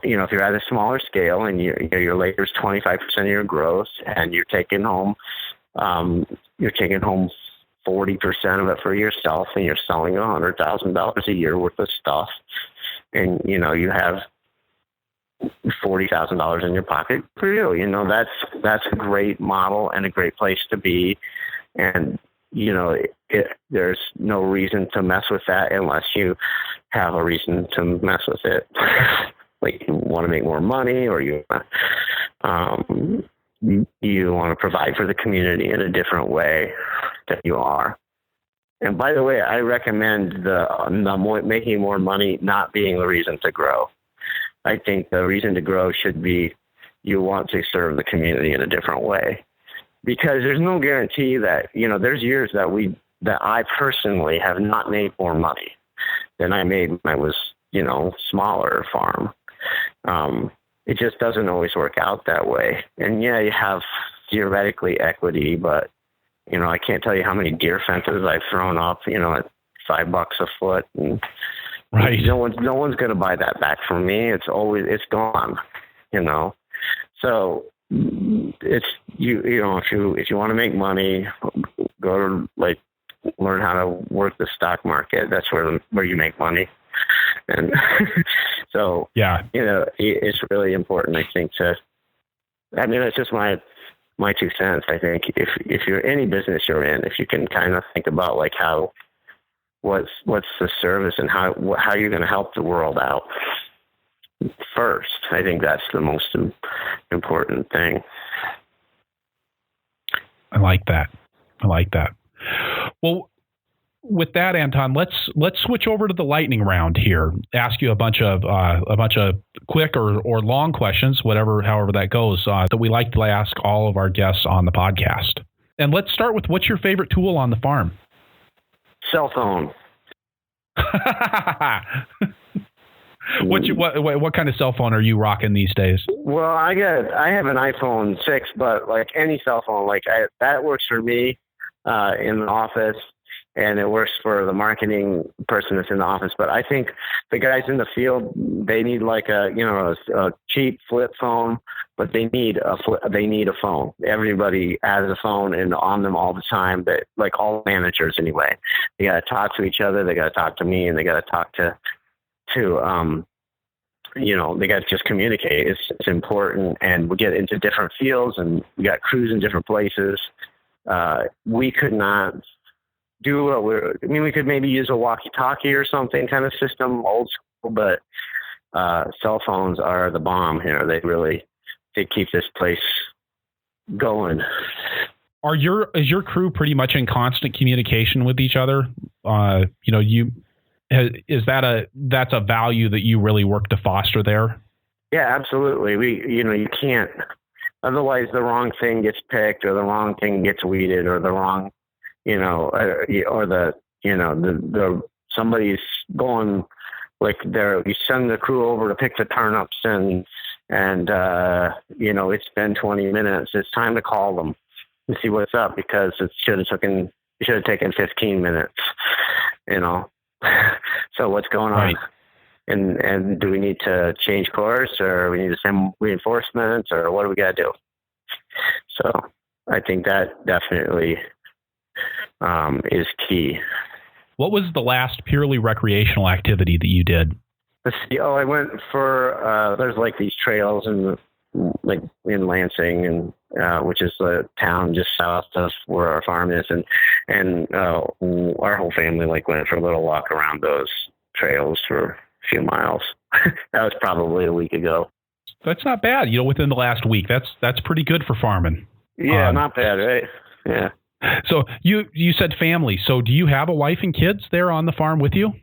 you're at a smaller scale and your labor is 25% of your gross, and you're taking home 40% of it for yourself, and you're selling $100,000 a year worth of stuff, and you have $40,000 in your pocket for you. That's a great model and a great place to be, and there's no reason to mess with that unless you have a reason to mess with it. Like you want to make more money, or you want to provide for the community in a different way that you are. And by the way, I recommend the making more money not being the reason to grow. I think the reason to grow should be you want to serve the community in a different way, because there's no guarantee that, there's years that I personally have not made more money than I made when I was, smaller farm. It just doesn't always work out that way. And you have theoretically equity, but, I can't tell you how many deer fences I've thrown up, at $5 a foot. And right. No one's going to buy that back from me. It's gone, So it's, if you want to make money, go to learn how to work the stock market. That's where you make money. And so, it's really important, I think, it's just my 2 cents. I think if you're any business you're in, if you can kind of think about what's the service and how you're going to help the world out first, I think that's the most important thing. I like that. Well, with that, Anton, let's switch over to the lightning round here. Ask you a bunch of quick or long questions, however that goes, that we like to ask all of our guests on the podcast. And let's start with, what's your favorite tool on the farm? Cell phone. What kind of cell phone are you rocking these days? Well, I have an iPhone 6, but like any cell phone, that works for me in the office, and it works for the marketing person that's in the office. But I think the guys in the field, they need like a cheap flip phone, but they need a phone. Everybody has a phone and on them all the time. But like all managers anyway, they got to talk to each other. They got to talk to me, and they got to talk to they got to just communicate. It's important, and we get into different fields, and we got crews in different places. We could not do we could maybe use a walkie-talkie or something kind of system, old school, but cell phones are the bomb here. They keep this place going. Is your crew pretty much in constant communication with each other? That's a value that you really work to foster there? Yeah, absolutely. You can't, otherwise the wrong thing gets picked, or the wrong thing gets weeded, or the wrong, somebody's going you send the crew over to pick the turnips and it's been 20 minutes. It's time to call them and see what's up, because it should have taken 15 minutes, So what's going on? Right. And do we need to change course, or we need to send reinforcements, or what do we got to do? So I think that definitely is key. What was the last purely recreational activity that you did? Let's see. I went for there's like these trails in Lansing, and which is a town just south of where our farm is, and our whole family went for a little walk around those trails for a few miles. That was probably a week ago. That's not bad. Within the last week, that's pretty good for farming. Yeah, not bad, right? Yeah. So you said family. So do you have a wife and kids there on the farm with you?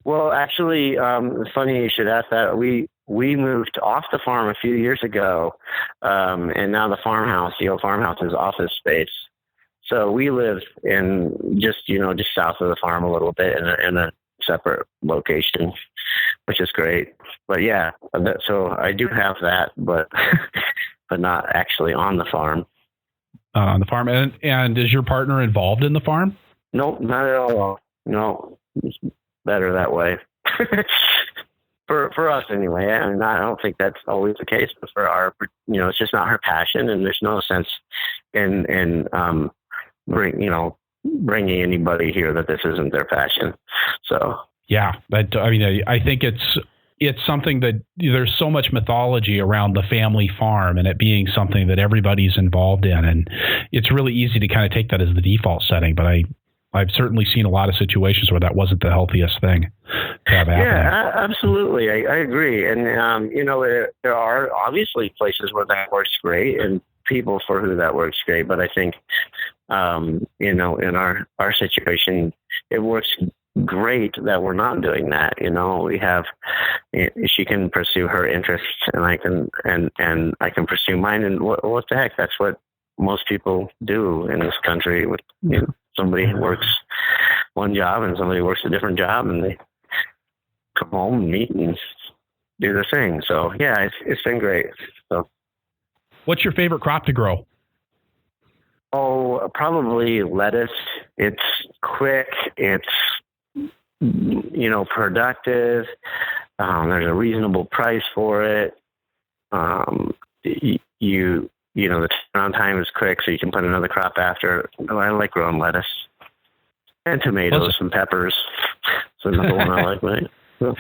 Well, actually, it's funny you should ask that. We moved off the farm a few years ago, and now the old farmhouse is office space. So we live in just south of the farm a little bit in a separate location, which is great. But yeah, so I do have that, but but not actually on the farm. On the farm, and is your partner involved in the farm? Nope, not at all. No, it's better that way. For us anyway. I mean, I don't think that's always the case, but for our, it's just not her passion, and there's no sense in bringing anybody here that this isn't their passion. So yeah, but I think it's something that there's so much mythology around the family farm and it being something that everybody's involved in, and it's really easy to kind of take that as the default setting. But I've certainly seen a lot of situations where that wasn't the healthiest thing to have happen. Yeah, absolutely. I agree. And, there are obviously places where that works great and people for who that works great. But I think, in our situation, it works great that we're not doing that. We have, she can pursue her interests, and I can pursue mine. And what the heck? That's what most people do in this country. With somebody works one job and somebody works a different job, and they come home and meet and do their thing. So yeah, it's been great. So, what's your favorite crop to grow? Oh, probably lettuce. It's quick. It's productive. There's a reasonable price for it. The turnaround time is quick, so you can put another crop after. I like growing lettuce and tomatoes and peppers. So another one I like, right? So.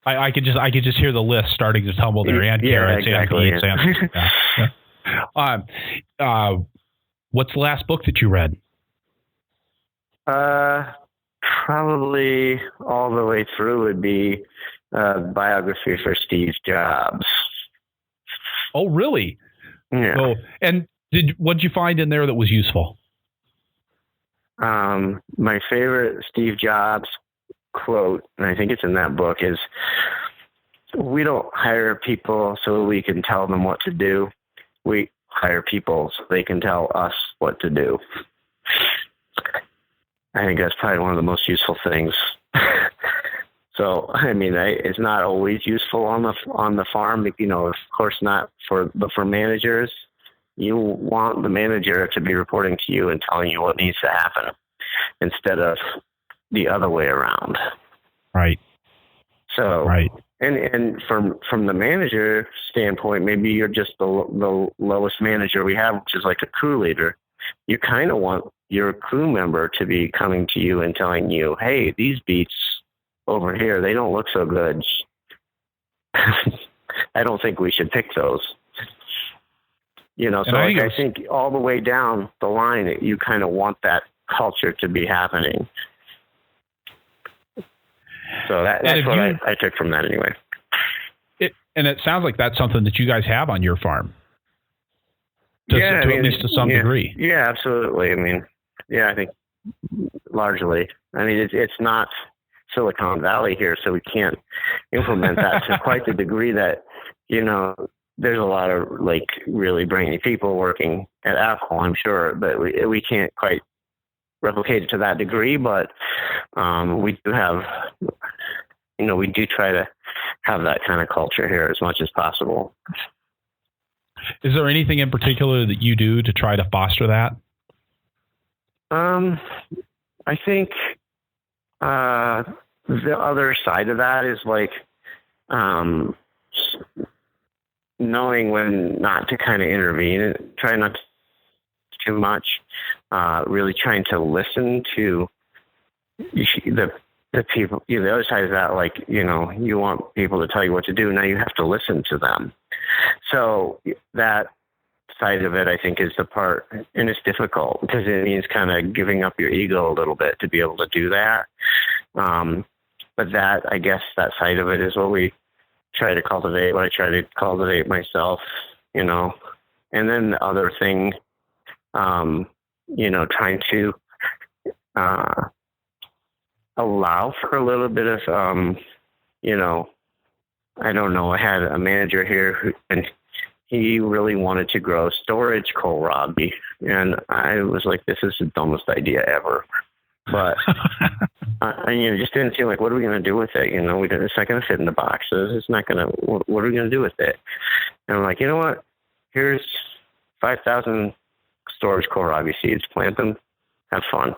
I could just hear the list starting to tumble there. And carrots, exactly, and beets, what's the last book that you read? Probably all the way through would be biography for Steve Jobs. Oh, really? Yeah. Oh, and what did you find in there that was useful? My favorite Steve Jobs quote, and I think it's in that book, is, "We don't hire people so we can tell them what to do. We hire people so they can tell us what to do." I think that's probably one of the most useful things. So, I mean, it's not always useful on the farm, of course not, but for managers, you want the manager to be reporting to you and telling you what needs to happen instead of the other way around. Right. So, right. And from the manager standpoint, maybe you're just the lowest manager we have, which is like a crew leader. You kind of want your crew member to be coming to you and telling you, "Hey, these beets over here, they don't look so good. I don't think we should pick those." So I think all the way down the line, you kind of want that culture to be happening. So that's what I took from that anyway. And it sounds like that's something that you guys have on your farm. At least to some degree. Yeah, absolutely. I mean, I think largely. I mean, it's not Silicon Valley here, so we can't implement that to quite the degree that, there's a lot of really brainy people working at Apple, I'm sure, but we can't quite replicate it to that degree. But we do have, we do try to have that kind of culture here as much as possible. Is there anything in particular that you do to try to foster that? I think the other side of that is knowing when not to kind of intervene and try not to too much, really trying to listen to the people. The other side is that, you want people to tell you what to do. Now you have to listen to them. So that side of it, I think, is the part, and it's difficult because it means kind of giving up your ego a little bit to be able to do that. But that, I guess, that side of it is what we try to cultivate, what I try to cultivate myself, and then the other thing, trying to allow for a little bit of, I don't know, I had a manager here and he really wanted to grow storage kohlrabi, and I was like, this is the dumbest idea ever. But it just didn't seem like, what are we going to do with it? It's not going to fit in the boxes. It's not going to, what are we going to do with it? And I'm like, you know what? Here's 5,000 storage kohlrabi seeds. Plant them. Have fun.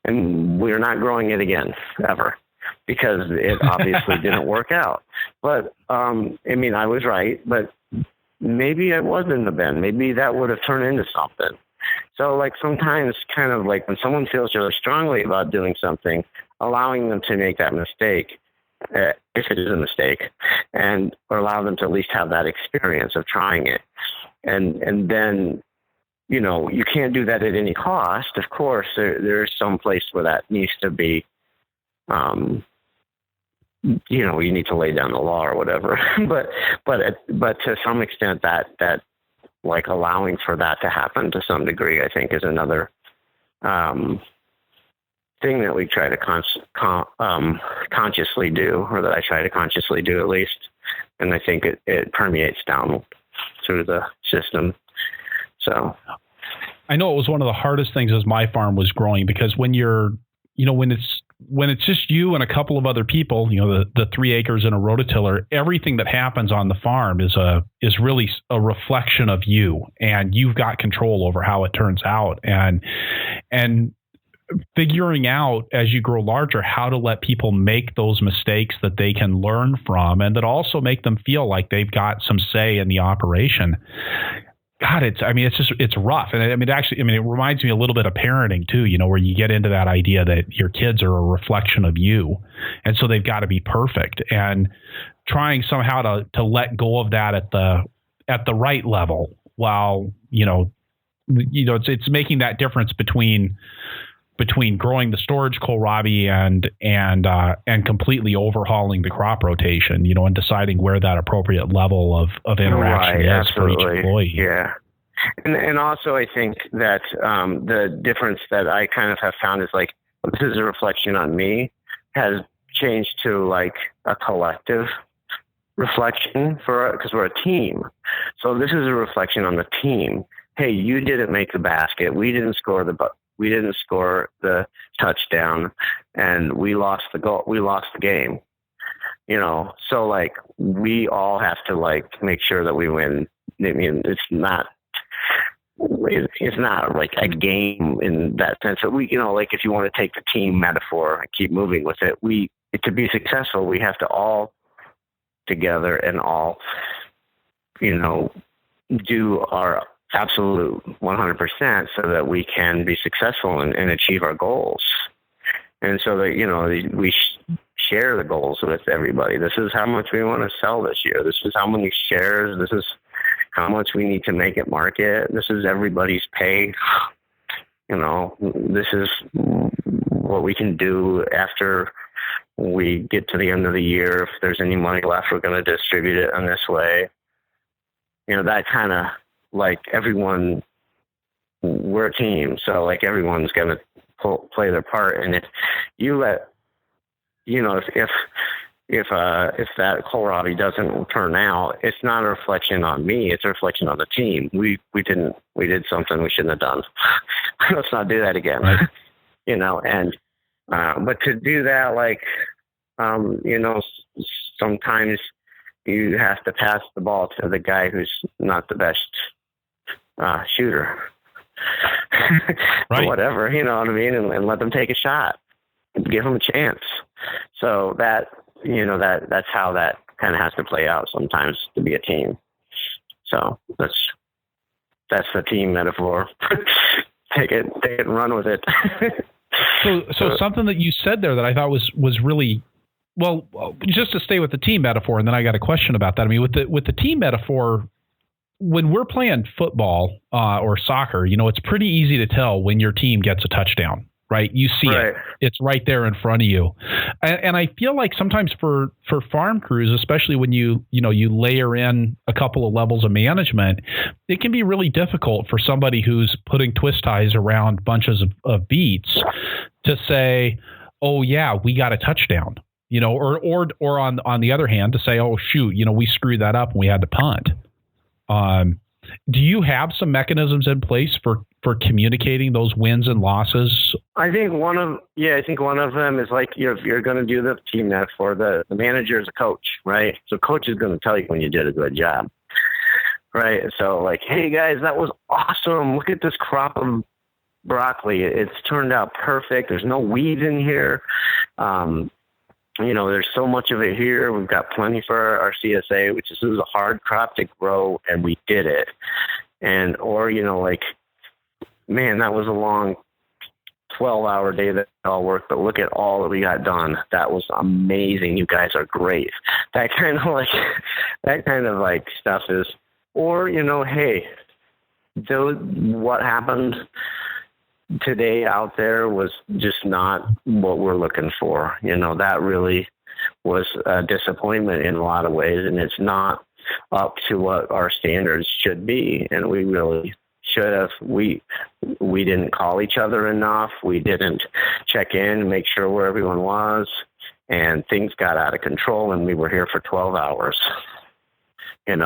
And we're not growing it again, ever, because it obviously didn't work out. But, I was right, but maybe it was in the bin. Maybe that would have turned into something. So, sometimes kind of when someone feels really strongly about doing something, allowing them to make that mistake, if it is a mistake, or allow them to at least have that experience of trying it. And then, you can't do that at any cost. Of course, there's some place where that needs to be, you need to lay down the law or whatever. but to some extent that allowing for that to happen to some degree, I think, is another thing that we try to consciously do, or that I try to consciously do at least. And I think it permeates down through the system. So I know it was one of the hardest things as my farm was growing, because when you're, when it's just you and a couple of other people, the 3 acres and a rototiller, everything that happens on the farm is really a reflection of you, and you've got control over how it turns out. And figuring out as you grow larger how to let people make those mistakes that they can learn from, and that also make them feel like they've got some say in the operation. God, it's rough. And it reminds me a little bit of parenting too, where you get into that idea that your kids are a reflection of you. And so they've got to be perfect, and trying somehow to let go of that at the right level, while, it's making that difference between growing the storage kohlrabi and completely overhauling the crop rotation, and deciding where that appropriate level of interaction is for each employee. Yeah. And also I think that the difference that I kind of have found is like, this is a reflection on me, has changed to like a collective reflection because we're a team. So this is a reflection on the team. Hey, you didn't make the basket. We didn't score the touchdown, and we lost the goal. We lost the game. So like we all have to like make sure that we win. I mean, it's not like a game in that sense. But we, like if you want to take the team metaphor and keep moving with it, to be successful, we have to all together and all, do our absolute 100% so that we can be successful and achieve our goals. And so that, we share the goals with everybody. This is how much we want to sell this year. This is how many shares. This is how much we need to make it market. This is everybody's pay. This is what we can do after we get to the end of the year. If there's any money left, we're going to distribute it in this way. That kind of like everyone, we're a team. So like everyone's going to play their part. And if you let, if that kohlrabi doesn't turn out, it's not a reflection on me. It's a reflection on the team. We did something we shouldn't have done. Let's not do that again. Right. But to do that, like, sometimes you have to pass the ball to the guy who's not the best shooter. Right. Whatever, you know what I mean? And let them take a shot. Give them a chance. So that's how that kind of has to play out sometimes to be a team. So that's the team metaphor. Take it and run with it. So something that you said there that I thought was really, well, just to stay with the team metaphor, and then I got a question about that. I mean, with the team metaphor, when we're playing football or soccer, it's pretty easy to tell when your team gets a touchdown, right? You see it. It's right there in front of you. And I feel like sometimes for farm crews, especially when you layer in a couple of levels of management, it can be really difficult for somebody who's putting twist ties around bunches of beets to say, oh yeah, we got a touchdown, or on the other hand to say, oh shoot, we screwed that up and we had to punt. Do you have some mechanisms in place for communicating those wins and losses? I think one of them is like, if you're going to do the team metaphor, the manager is a coach, right? So coach is going to tell you when you did a good job, right? So like, hey guys, that was awesome. Look at this crop of broccoli. It's turned out perfect. There's no weeds in here. There's so much of it here. We've got plenty for our CSA, which is a hard crop to grow, and we did it. Man, that was a long 12-hour day that all worked, but look at all that we got done. That was amazing. You guys are great. That kind of stuff is, or, hey, what happened today out there was just not what we're looking for. That really was a disappointment in a lot of ways, and it's not up to what our standards should be. And we really should have. We didn't call each other enough. We didn't check in and make sure where everyone was, and things got out of control, and we were here for 12 hours. And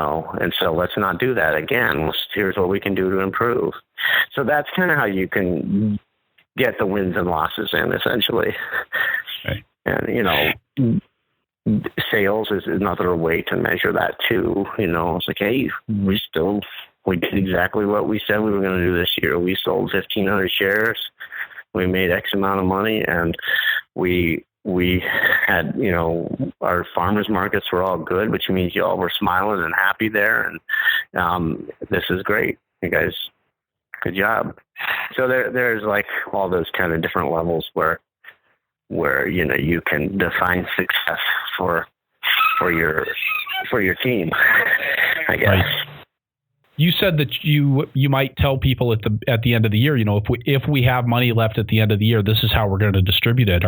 so let's not do that again. Here's what we can do to improve. So that's kind of how you can get the wins and losses in, essentially. Okay. And, sales is another way to measure that too. It's like, hey, we did exactly what we said we were going to do this year. We sold 1,500 shares. We made X amount of money, and we had, our farmers markets were all good, which means y'all were smiling and happy there. And this is great. You guys, good job. So there's like all those kind of different levels where you can define success for your team, I guess. Right. You said that you might tell people at the end of the year, if we have money left at the end of the year, this is how we're going to distribute it.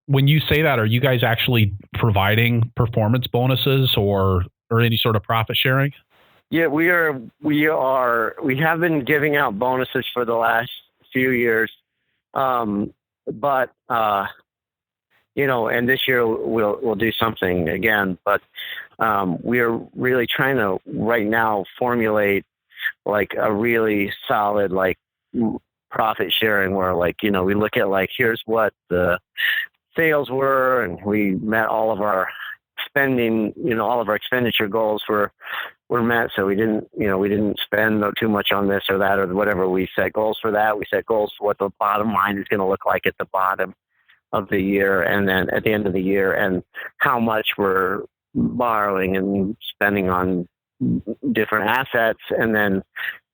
When you say that, are you guys actually providing performance bonuses or any sort of profit sharing? Yeah, we have been giving out bonuses for the last few years. But and this year we'll do something again, but we're really trying to right now formulate like a really solid like profit sharing where like, we look at like, here's what the sales were, and we met all of our spending, all of our expenditure goals were met. So we didn't spend too much on this or that or whatever. We set goals for that. We set goals for what the bottom line is going to look like at the bottom of the year, and then at the end of the year, and how much we're borrowing and spending on different assets, and then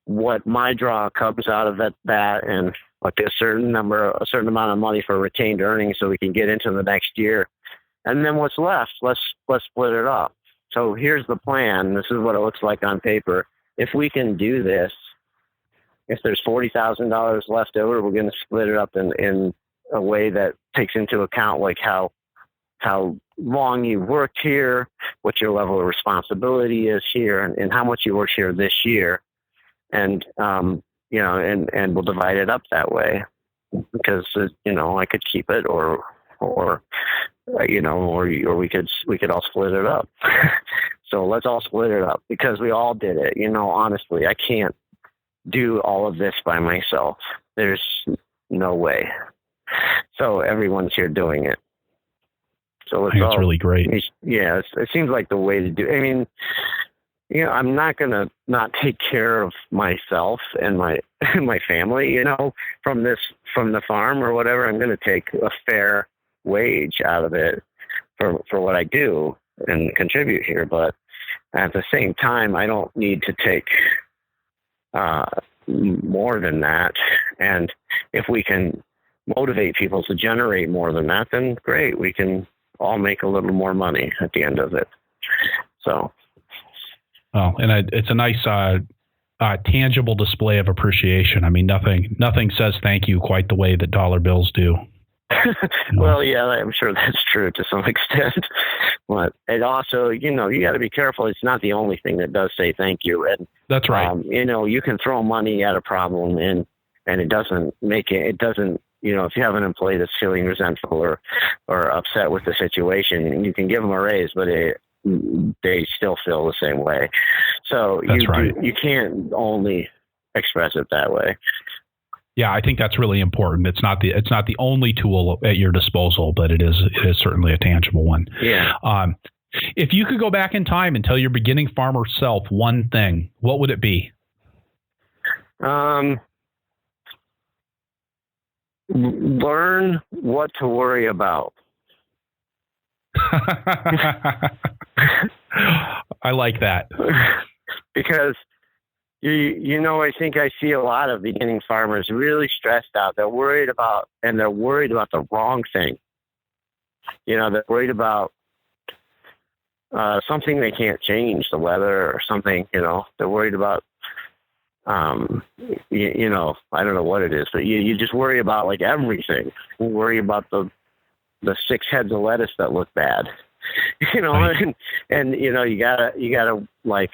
what my draw comes out of that, and like a certain amount of money for retained earnings so we can get into the next year. And then what's left, let's split it up. So here's the plan. This is what it looks like on paper. If we can do this, if there's $40,000 left over, we're going to split it up in a way that takes into account like how long you worked here, what your level of responsibility is here, and how much you worked here this year. And, and we'll divide it up that way because, I could keep it or we could all split it up. So let's all split it up because we all did it. Honestly, I can't do all of this by myself. There's no way. So everyone's here doing it. So that's really great. Yeah, it seems like the way to do it. I mean, I'm not going to not take care of myself and my family, from the farm or whatever. I'm going to take a fair wage out of it for what I do and contribute here. But at the same time, I don't need to take more than that. And if we can motivate people to generate more than that, then great. We can all make a little more money at the end of it. So. Oh, and it's a nice tangible display of appreciation. I mean, nothing says thank you quite the way that dollar bills do. Well, yeah, I'm sure that's true to some extent. But it also, you got to be careful. It's not the only thing that does say thank you. And that's right. You can throw money at a problem and it doesn't make it. It doesn't. If you have an employee that's feeling resentful or upset with the situation, you can give them a raise, but they still feel the same way. So you can't only express it that way. Yeah, I think that's really important. It's not the only tool at your disposal, but it is certainly a tangible one. Yeah. If you could go back in time and tell your beginning farmer self one thing, what would it be? Learn what to worry about. I like that. Because I think I see a lot of beginning farmers really stressed out. They're worried about the wrong thing. They're worried about something they can't change, the weather or something. They're worried about I don't know what it is, but you just worry about like everything. You worry about the 6 heads of lettuce that look bad, right. and you gotta like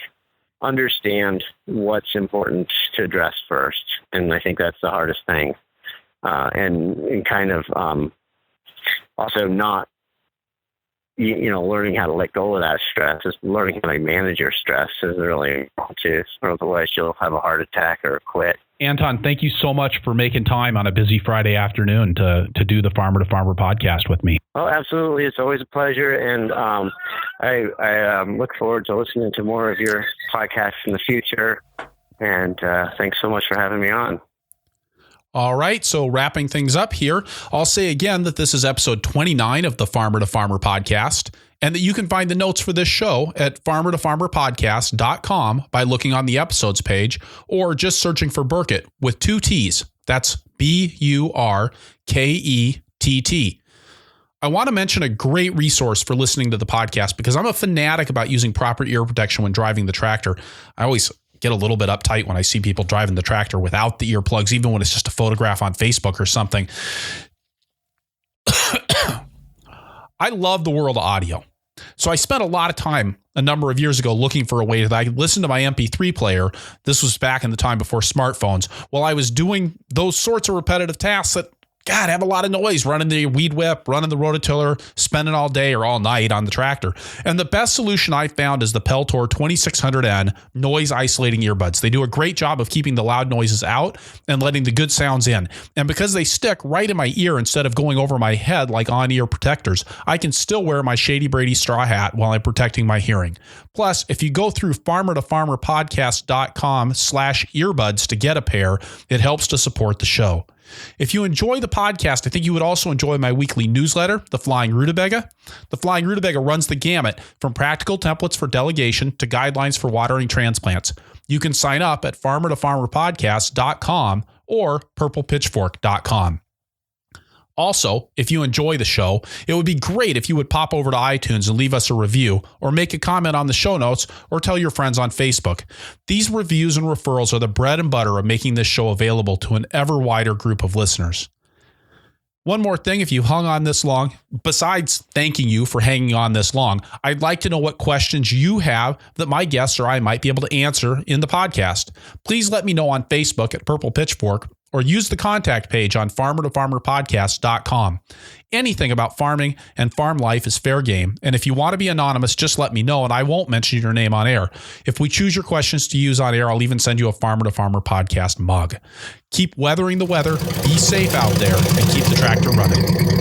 understand what's important to address first. And I think that's the hardest thing. And kind of also not, learning how to let go of that stress, is learning how to manage your stress is really important too. Otherwise you'll have a heart attack or quit. Anton, thank you so much for making time on a busy Friday afternoon to do the Farmer to Farmer podcast with me. Oh, absolutely. It's always a pleasure. And I look forward to listening to more of your podcasts in the future. And thanks so much for having me on. All right. So wrapping things up here, I'll say again that this is episode 29 of the Farmer to Farmer podcast, and that you can find the notes for this show at farmertofarmerpodcast.com by looking on the episodes page or just searching for Burkett with 2 T's. That's Burkett. I want to mention a great resource for listening to the podcast because I'm a fanatic about using proper ear protection when driving the tractor. I always get a little bit uptight when I see people driving the tractor without the earplugs, even when it's just a photograph on Facebook or something. I love the world of audio. So I spent a lot of time a number of years ago looking for a way that I could listen to my MP3 player. This was back in the time before smartphones, while I was doing those sorts of repetitive tasks that, God, have a lot of noise, running the weed whip, running the rototiller, spending all day or all night on the tractor. And the best solution I found is the Peltor 2600N noise isolating earbuds. They do a great job of keeping the loud noises out and letting the good sounds in. And because they stick right in my ear instead of going over my head like on-ear protectors, I can still wear my Shady Brady straw hat while I'm protecting my hearing. Plus, if you go through farmertofarmerpodcast.com/earbuds to get a pair, it helps to support the show. If you enjoy the podcast, I think you would also enjoy my weekly newsletter, The Flying Rutabaga. The Flying Rutabaga runs the gamut from practical templates for delegation to guidelines for watering transplants. You can sign up at farmertofarmerpodcast.com or purplepitchfork.com. Also, if you enjoy the show, it would be great if you would pop over to iTunes and leave us a review or make a comment on the show notes or tell your friends on Facebook. These reviews and referrals are the bread and butter of making this show available to an ever wider group of listeners. One more thing, if you hung on this long, besides thanking you for hanging on this long, I'd like to know what questions you have that my guests or I might be able to answer in the podcast. Please let me know on Facebook at Purple Pitchfork, or use the contact page on farmertofarmerpodcast.com. Anything about farming and farm life is fair game, and if you want to be anonymous, just let me know and I won't mention your name on air. If we choose your questions to use on air, I'll even send you a Farmer to Farmer podcast mug. Keep weathering the weather, be safe out there, and keep the tractor running.